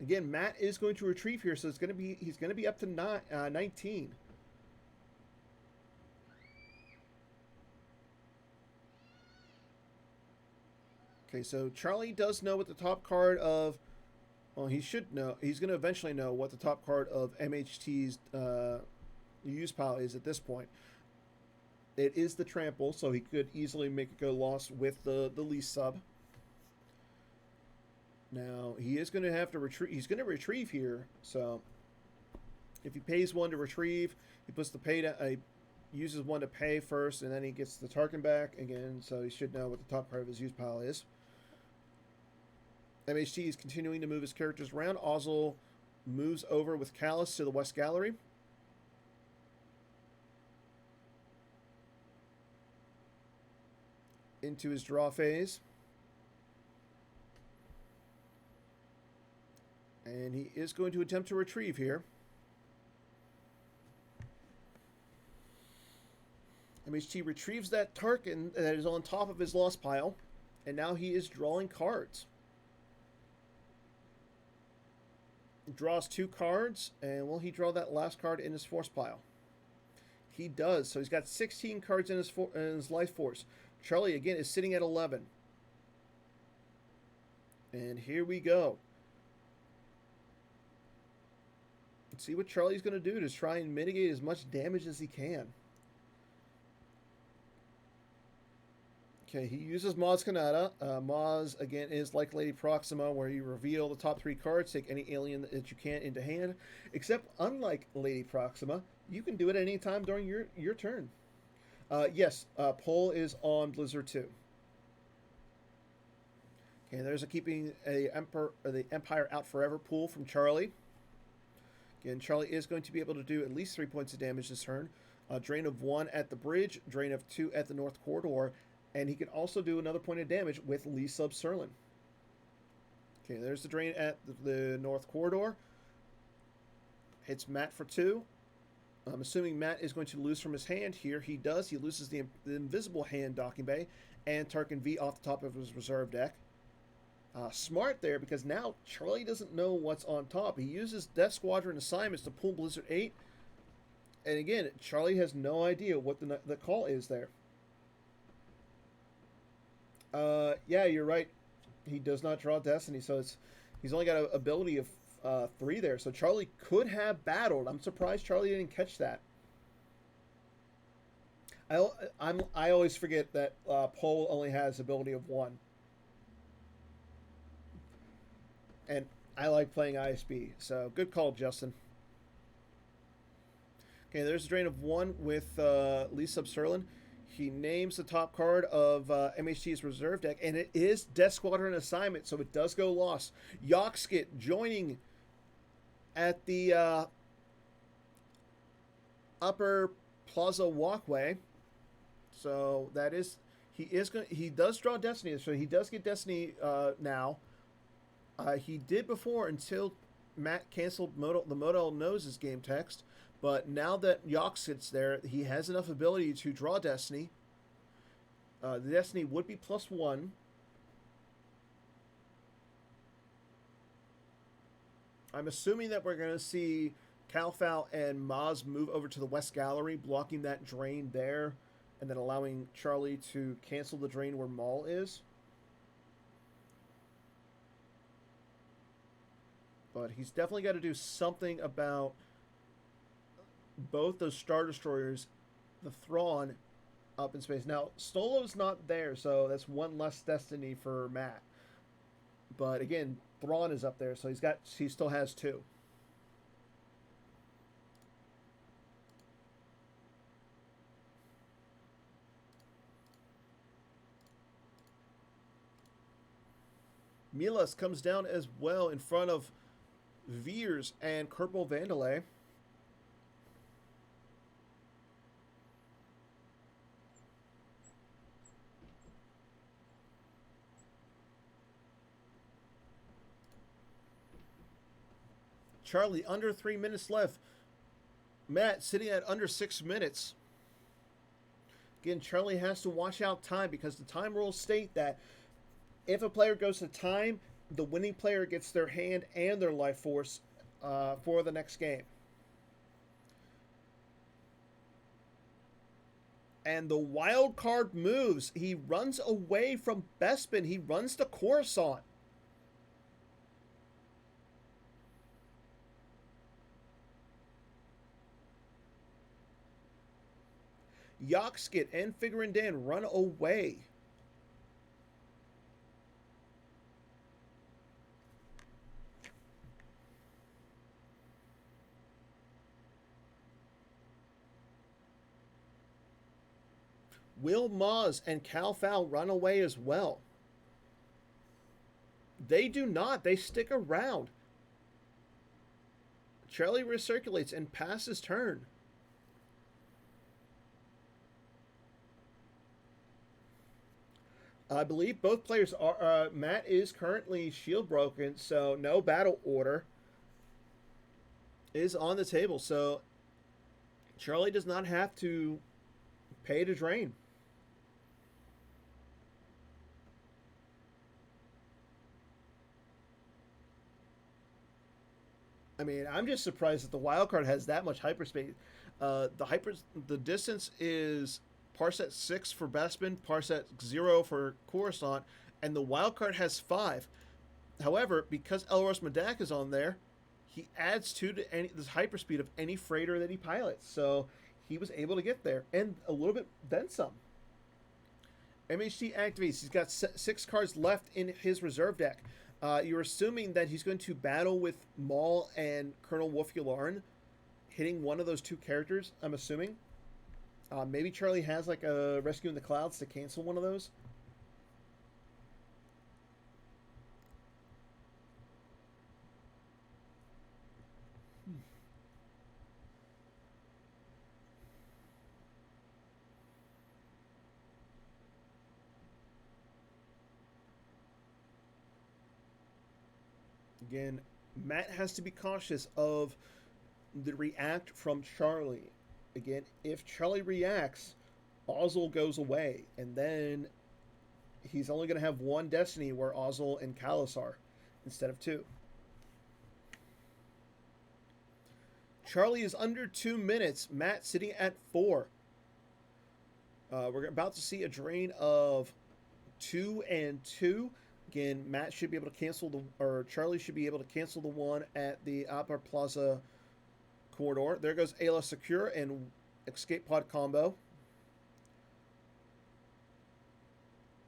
Again, Matt is going to retrieve here, so he's going to be up to 19. Okay, so Charlie does know what the top card of, well, he should know. He's going to eventually know what the top card of MHT's use pile is at this point. It is the Trample, so he could easily make it go lost with the lease sub. Now, he is going to have to retrieve. He's going to retrieve here, so if he pays one to retrieve, he puts the pay to, uses one to pay first, and then he gets the token back again, so he should know what the top card of his use pile is. MHT is continuing to move his characters around. Ozzel moves over with Callus to the West Gallery. Into his draw phase. And he is going to attempt to retrieve here. MHT retrieves that token that is on top of his lost pile. And now he is drawing cards. Draws 2 cards, and will he draw that last card in his force pile? He does. So he's got 16 cards in his life force. Charlie again is sitting at 11. And here we go. Let's see what Charlie's going to do to try and mitigate as much damage as he can. Okay, he uses Maz Kanata. Maz, again, is like Lady Proxima, where you reveal the top 3 cards, take any alien that you can into hand. Except, unlike Lady Proxima, you can do it any time during your turn. Yes, poll is on Blizzard 2. Okay, there's a keeping the Empire Out Forever pool from Charlie. Again, Charlie is going to be able to do at least 3 points of damage this turn. Drain of 1 at the bridge, drain of 2 at the North Corridor, and he can also do another point of damage with Lee Sub Serlin. Okay, there's the drain at the North Corridor. Hits Matt for 2. I'm assuming Matt is going to lose from his hand here. He does. He loses the Invisible Hand Docking Bay and Tarkin V off the top of his reserve deck. Smart there, because now Charlie doesn't know what's on top. He uses Death Squadron assignments to pull Blizzard 8. And again, Charlie has no idea what the call is there. Yeah, you're right. He does not draw Destiny, so he's only got an ability of 3 there. So Charlie could have battled. I'm surprised Charlie didn't catch that. I always forget that Pole only has ability of 1. And I like playing ISB, so good call, Justin. Okay, there's a drain of 1 with Lee Sub Serlin. He names the top card of MHT's reserve deck, and it is Death Squadron assignment, so it does go lost. Yoxkit joining at the upper plaza walkway. So that is, he does draw Destiny, so he does get Destiny now. He did before until Matt canceled the Modal Noses game text. But now that Yox sits there, he has enough ability to draw Destiny. The Destiny would be +1. I'm assuming that we're going to see Calfal and Maz move over to the West Gallery, blocking that drain there, and then allowing Charlie to cancel the drain where Maul is. But he's definitely got to do something about both those Star Destroyers, the Thrawn, up in space. Now, Stolo's not there, so that's 1 less Destiny for Matt. But again, Thrawn is up there, so he still has 2. Milas comes down as well in front of Veers and Kerpel Vandalay. Charlie, under 3 minutes left. Matt sitting at under 6 minutes. Again, Charlie has to watch out time, because the time rules state that If a player goes to time, the winning player gets their hand and their life force for the next game. And the wild card moves. He runs away from Bespin. He runs to Coruscant. Yoxkit and Figure and Dan run away. Will Maz and Cal Fowl run away as well? They do not. They stick around. Charlie recirculates and passes turn. I believe both players are. Matt is currently shield broken, so no battle order is on the table. So Charlie does not have to pay to drain. I mean, I'm just surprised that the wild card has that much hyperspace. The distance is Parsec 6 for Bespin, Parsec 0 for Coruscant, and the wild card has 5. However, because Elros Medak is on there, he adds 2 to the hyperspeed of any freighter that he pilots. So he was able to get there, and a little bit then some. MHT activates. He's got 6 cards left in his reserve deck. You're assuming that he's going to battle with Maul and Colonel Wolf Yularen, hitting one of those 2 characters, I'm assuming. Maybe Charlie has like a Rescue in the Clouds to cancel one of those. Again, Matt has to be cautious of the react from Charlie. Again, if Charlie reacts, Ozzel goes away, and then he's only going to have 1 Destiny where Ozzel and Callus are instead of 2. Charlie is under 2 minutes. Matt sitting at 4. We're about to see a drain of 2 and 2. Again, Matt should be able to cancel or Charlie should be able to cancel the one at the Upper Plaza corridor. There goes Ayla Secure and Escape Pod combo.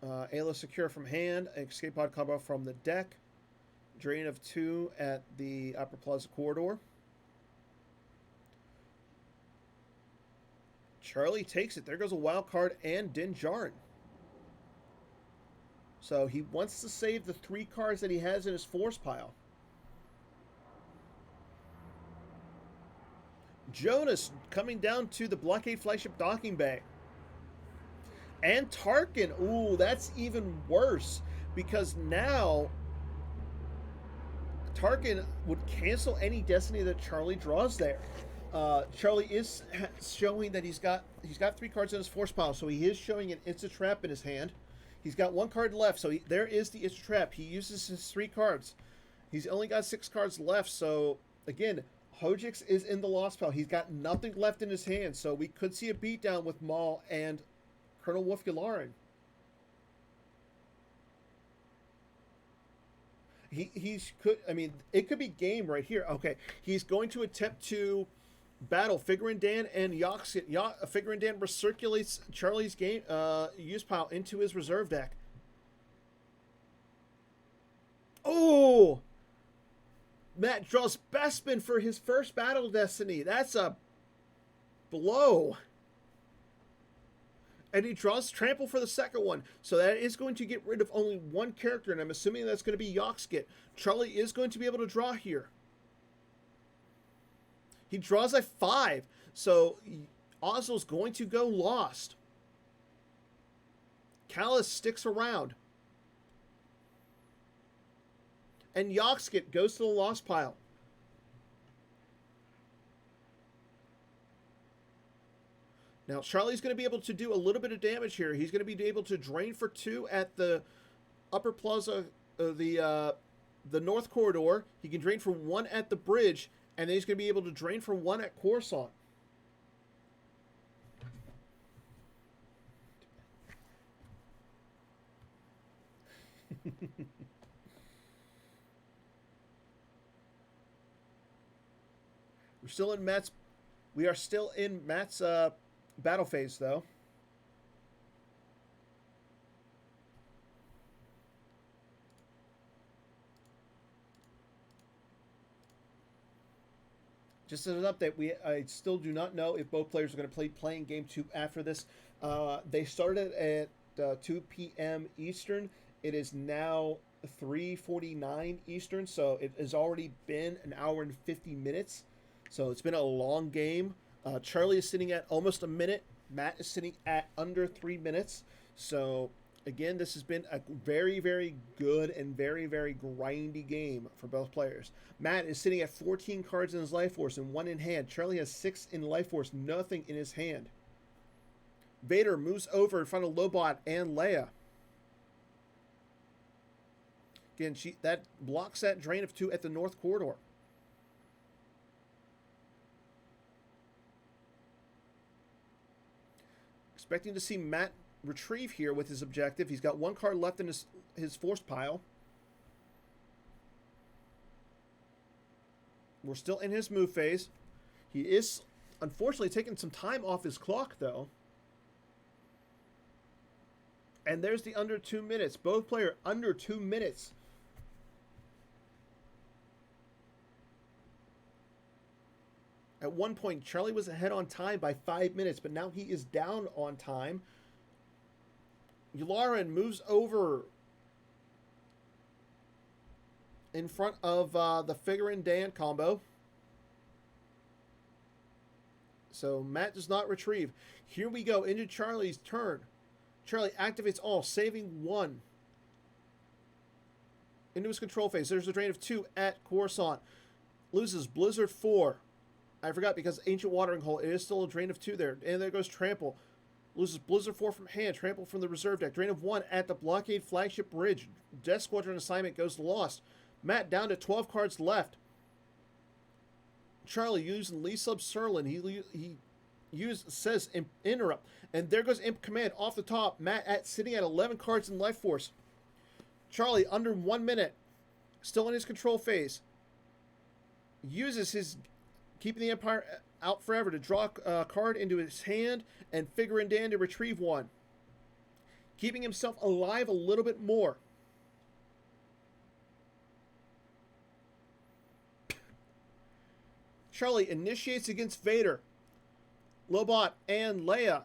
Ayla Secure from hand, Escape Pod combo from the deck. Drain of 2 at the Upper Plaza corridor. Charlie takes it. There goes a wild card and Din Djarin. So he wants to save the 3 cards that he has in his force pile. Jonas coming down to the blockade flagship docking bay. And Tarkin. Ooh, that's even worse. Because now Tarkin would cancel any Destiny that Charlie draws there. Charlie is showing that he's got 3 cards in his force pile. So he is showing an Insta Trap in his hand. He's got 1 card left, so there is the Insta Trap. He uses his 3 cards. He's only got 6 cards left, so again, Hojix is in the lost pile. He's got nothing left in his hand, so we could see a beatdown with Maul and Colonel Wolf Yularen. It could be game right here. Okay, he's going to attempt to battle Figure and Dan and Yoxit. Figure and Dan recirculates Charlie's game use pile into his reserve deck. Oh! Matt draws Bespin for his first battle Destiny. That's a blow. And he draws Trample for the second one. So that is going to get rid of only 1 character, and I'm assuming that's going to be Yoxkit. Charlie is going to be able to draw here. He draws a 5, so Ozzel's going to go lost. Callus sticks around. And Yoxkit goes to the lost pile. Now, Charlie's going to be able to do a little bit of damage here. He's going to be able to drain for 2 at the upper plaza, the north corridor. He can drain for 1 at the bridge, and then he's going to be able to drain for 1 at Coruscant. We are still in Matt's battle phase, though. Just as an update, I still do not know if both players are going to play playing game 2 after this. They started at 2 p.m. Eastern. It is now 3:49 Eastern, so it has already been an hour and 50 minutes. So it's been a long game. Charlie is sitting at almost a minute. Matt is sitting at under 3 minutes. So again, this has been a very, very good and very, very grindy game for both players. Matt is sitting at 14 cards in his life force and 1 in hand. Charlie has 6 in life force, nothing in his hand. Vader moves over in front of Lobot and Leia. Again, that blocks that drain of 2 at the north corridor. Expecting to see Matt retrieve here with his objective. He's got 1 card left in his force pile. We're still in his move phase. He is, unfortunately, taking some time off his clock, though. And there's the under 2 minutes. Both players under 2 minutes. At one point, Charlie was ahead on time by 5 minutes, but now he is down on time. Yularen moves over in front of the Figure and Dan combo. So Matt does not retrieve. Here we go into Charlie's turn. Charlie activates all, saving 1. Into his control phase. There's a drain of 2 at Coruscant. Loses Blizzard 4. I forgot because Ancient Watering Hole, it is still a drain of 2 there. And there goes Trample. Loses Blizzard 4 from hand. Trample from the reserve deck. Drain of 1 at the Blockade Flagship Bridge. Death Squadron assignment goes lost. Matt down to 12 cards left. Charlie using Lee Sub Serlin. He says interrupt. And there goes Imp Command off the top. Matt sitting at 11 cards in life force. Charlie under 1 minute. Still in his control phase. Uses his keeping the Empire out forever to draw a card into his hand and Figure and Dan to retrieve 1. Keeping himself alive a little bit more. Charlie initiates against Vader. Lobot and Leia.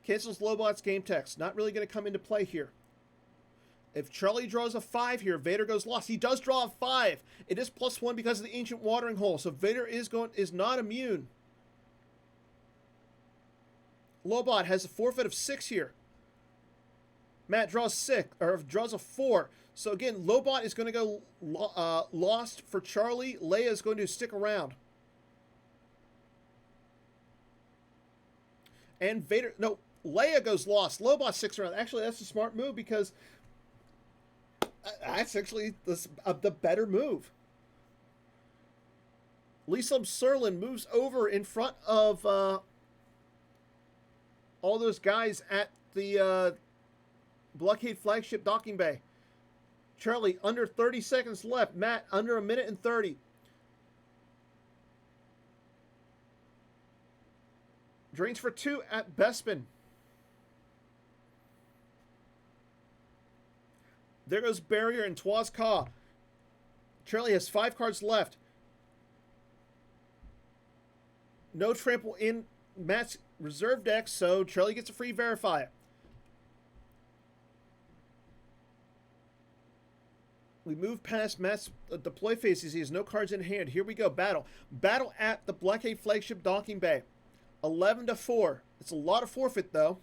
Cancels Lobot's game text. Not really going to come into play here. If Charlie draws a 5 here, Vader goes lost. He does draw a 5. It is +1 because of the Ancient Watering Hole. So Vader is not immune. Lobot has a forfeit of 6 here. Matt draws a 4. So again, Lobot is going to go lost for Charlie. Leia is going to stick around. And Vader, no, Leia goes lost. Lobot sticks around. Actually, that's a smart move because that's actually the better move. Lee Sub Serlin moves over in front of all those guys at the Blockade Flagship Docking Bay. Charlie under 30 seconds left. Matt under 1 minute and 30. Drains for 2 at Bespin. There goes Barrier and Twas Ka. Charlie has 5 cards left. No trample in Matt's reserve deck, so Charlie gets a free verify. We move past Matt's deploy phases. He has no cards in hand. Here we go. Battle. Battle at the Blockade Flagship Docking Bay. 11-4. It's a lot of forfeit, though.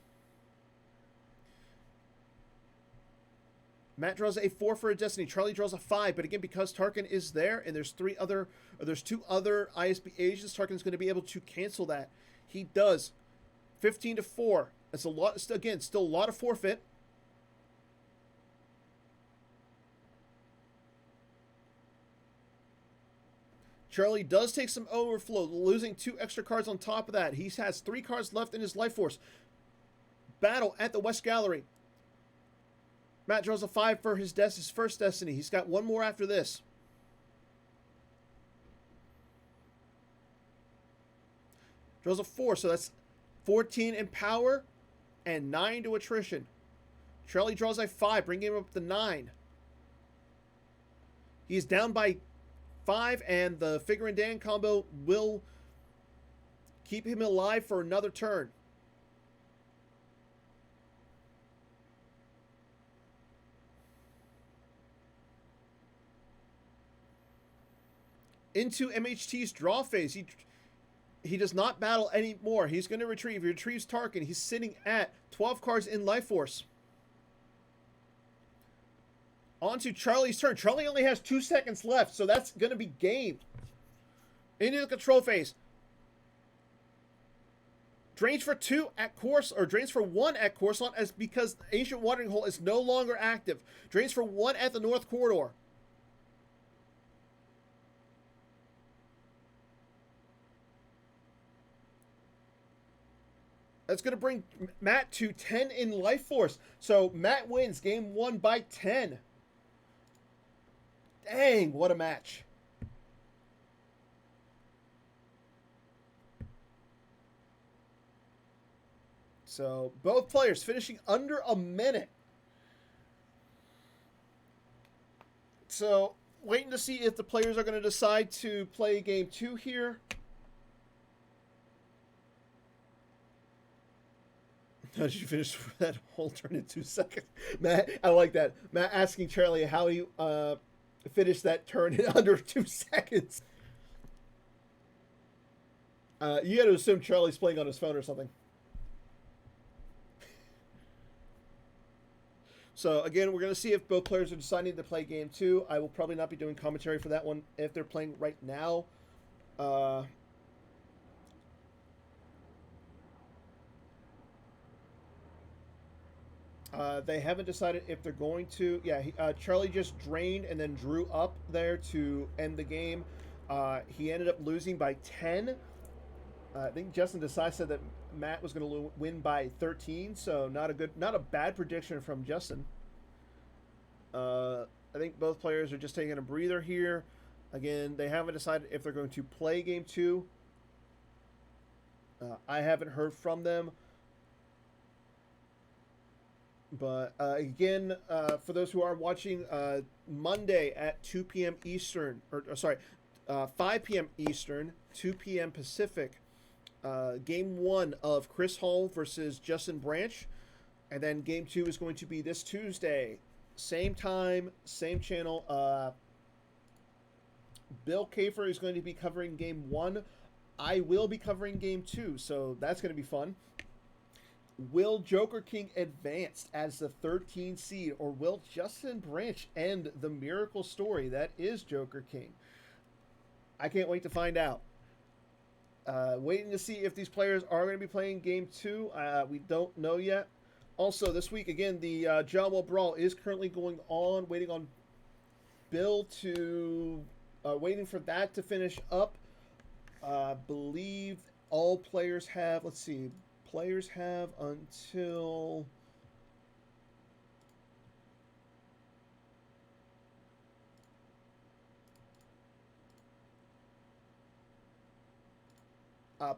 Matt draws a 4 for a Destiny. Charlie draws a 5. But again, because Tarkin is there and there's 2 other ISB agents, Tarkin's going to be able to cancel that. He does. 15-4. That's a lot. Again, still a lot of forfeit. Charlie does take some overflow, losing 2 extra cards on top of that. He has 3 cards left in his life force. Battle at the West Gallery. Matt draws a 5 for his first Destiny. He's got 1 more after this. Draws a 4, so that's 14 in power and 9 to attrition. Charlie draws a 5, bringing him up to 9. He's down by 5, and the Figure and Dan combo will keep him alive for another turn. Into MHT's draw phase. He does not battle anymore. He's going to retrieve. He retrieves Tarkin. He's sitting at 12 cards in Life Force. On to Charlie's turn. Charlie only has 2 seconds left, so that's going to be game. Into the control phase. Drains for 2 at course, or drains for 1 at Coruscant, as because Ancient Watering Hole is no longer active. Drains for 1 at the North Corridor. That's going to bring Matt to 10 in Life Force. So Matt wins game 1 by 10. Dang, what a match. So both players finishing under a minute. So waiting to see if the players are going to decide to play game 2 here. How did you finish that whole turn in 2 seconds? Matt, I like that. Matt asking Charlie how he finished that turn in under 2 seconds. You got to assume Charlie's playing on his phone or something. So, again, we're going to see if both players are deciding to play game 2. I will probably not be doing commentary for that one if they're playing right now. They haven't decided if they're going to. Yeah, Charlie just drained and then drew up there to end the game. He ended up losing by 10. I think Justin Desai said that Matt was going to win by 13, so not a bad prediction from Justin. I think both players are just taking a breather here. Again, they haven't decided if they're going to play game 2. I haven't heard from them. But again, for those who are watching, Monday at 2 p.m. Eastern, or sorry, 5 p.m. Eastern, 2 p.m. Pacific, game 1 of Chris Hall versus Justin Branch. And then game 2 is going to be this Tuesday. Same time, same channel. Bill Kafer is going to be covering game 1. I will be covering game 2, so that's going to be fun. Will Joker King advance as the 13th seed, or will Justin Branch end the miracle story that is Joker King? I can't wait to find out. Waiting to see if these players are going to be playing game 2. We don't know yet. Also, this week, again, the John Wall Brawl is currently going on, waiting on Bill to... waiting for that to finish up. Believe all players have... Let's see... Players have until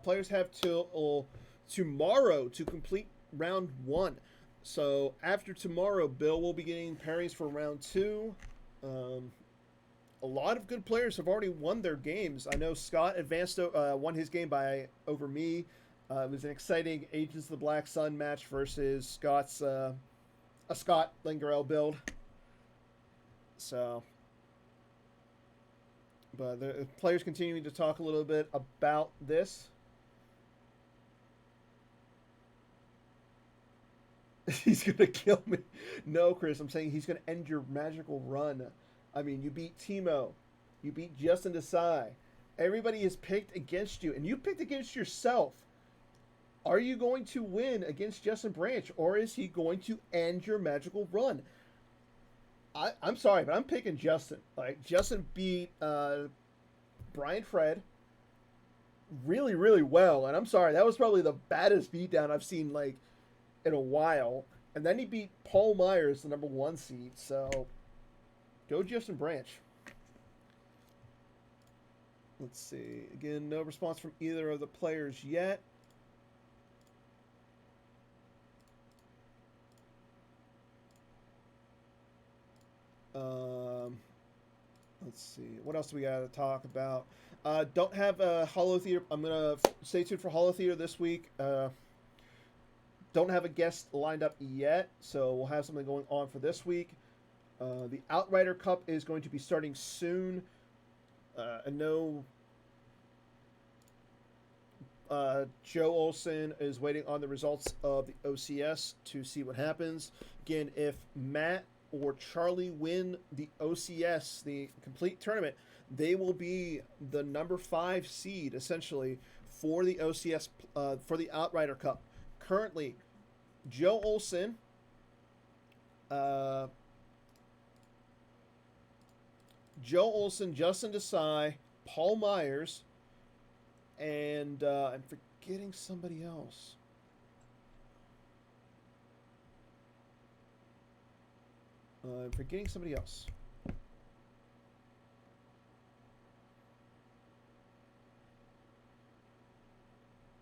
players have till tomorrow to complete round 1. So after tomorrow, Bill will be getting pairings for round 2. A lot of good players have already won their games. I know Scott advanced, won his game over me. It was an exciting Agents of the Black Sun match versus Scott's a Scott Lingerell build. So, but the players continuing to talk a little bit about this. He's gonna kill me. No, Chris, I'm saying he's gonna end your magical run. I mean, you beat Timo, you beat Justin Desai. Everybody is picked against you, and you picked against yourself. Are you going to win against Justin Branch, or is he going to end your magical run? I'm sorry, but I'm picking Justin. Like, Justin beat Brian Fred really, really well. And I'm sorry, that was probably the baddest beatdown I've seen like in a while. And then he beat Paul Myers, the number 1 seed. So go Justin Branch. Let's see. Again, no response from either of the players yet. Let's see. What else do we got to talk about? Don't have a Hollow Theater. I'm going to stay tuned for Hollow Theater this week. Don't have a guest lined up yet, so we'll have something going on for this week. The Outrider Cup is going to be starting soon. I know Joe Olson is waiting on the results of the OCS to see what happens. Again, if Matt or Charlie win the OCS, the complete tournament, they will be the number 5 seed, essentially, for the OCS, for the Outrider Cup. Currently, Joe Olson, Justin Desai, Paul Myers, and I'm forgetting somebody else.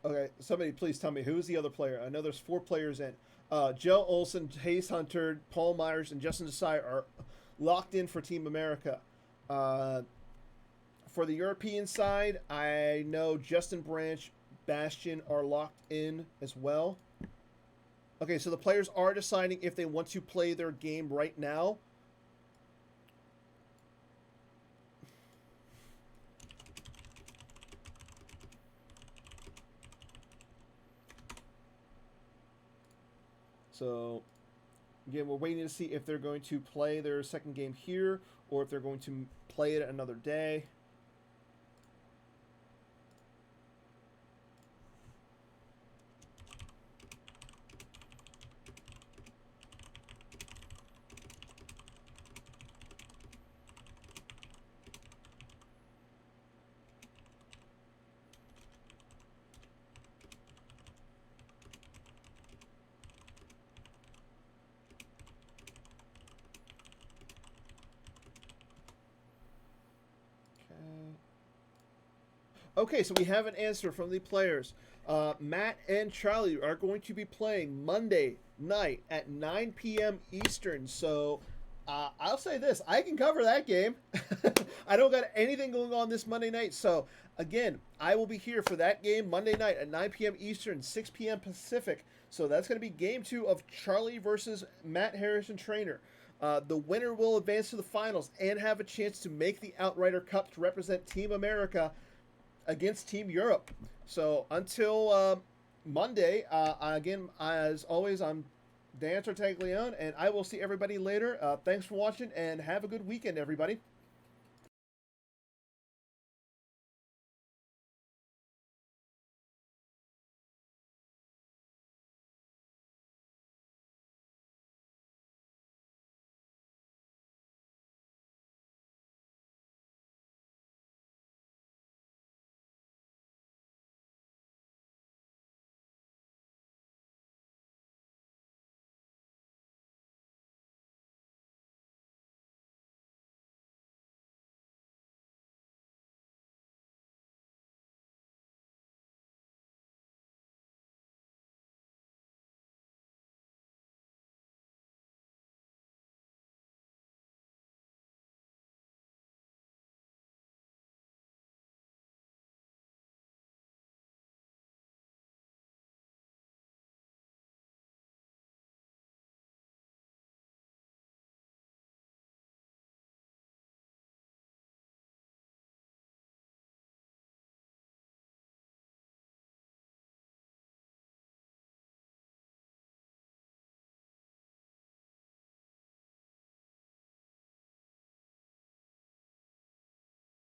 Okay, somebody please tell me who's the other player. I know there's 4 players in. Joe Olson, Hayes Hunter, Paul Myers, and Justin Desai are locked in for Team America. For the European side, I know Justin Branch, Bastion are locked in as well. Okay, so the players are deciding if they want to play their game right now. So, again, we're waiting to see if they're going to play their second game here or if they're going to play it another day. Okay, so we have an answer from the players. Matt and Charlie are going to be playing Monday night at 9 p.m. Eastern. So I'll say this. I can cover that game. I don't got anything going on this Monday night. So, again, I will be here for that game Monday night at 9 p.m. Eastern, 6 p.m. Pacific. So that's going to be game 2 of Charlie versus Matt Harrison Trainer. The winner will advance to the finals and have a chance to make the Outrider Cup to represent Team America against Team Europe. So until Monday, again, as always, I'm Dan Tartaglione, and I will see everybody later. Thanks for watching, and have a good weekend, everybody.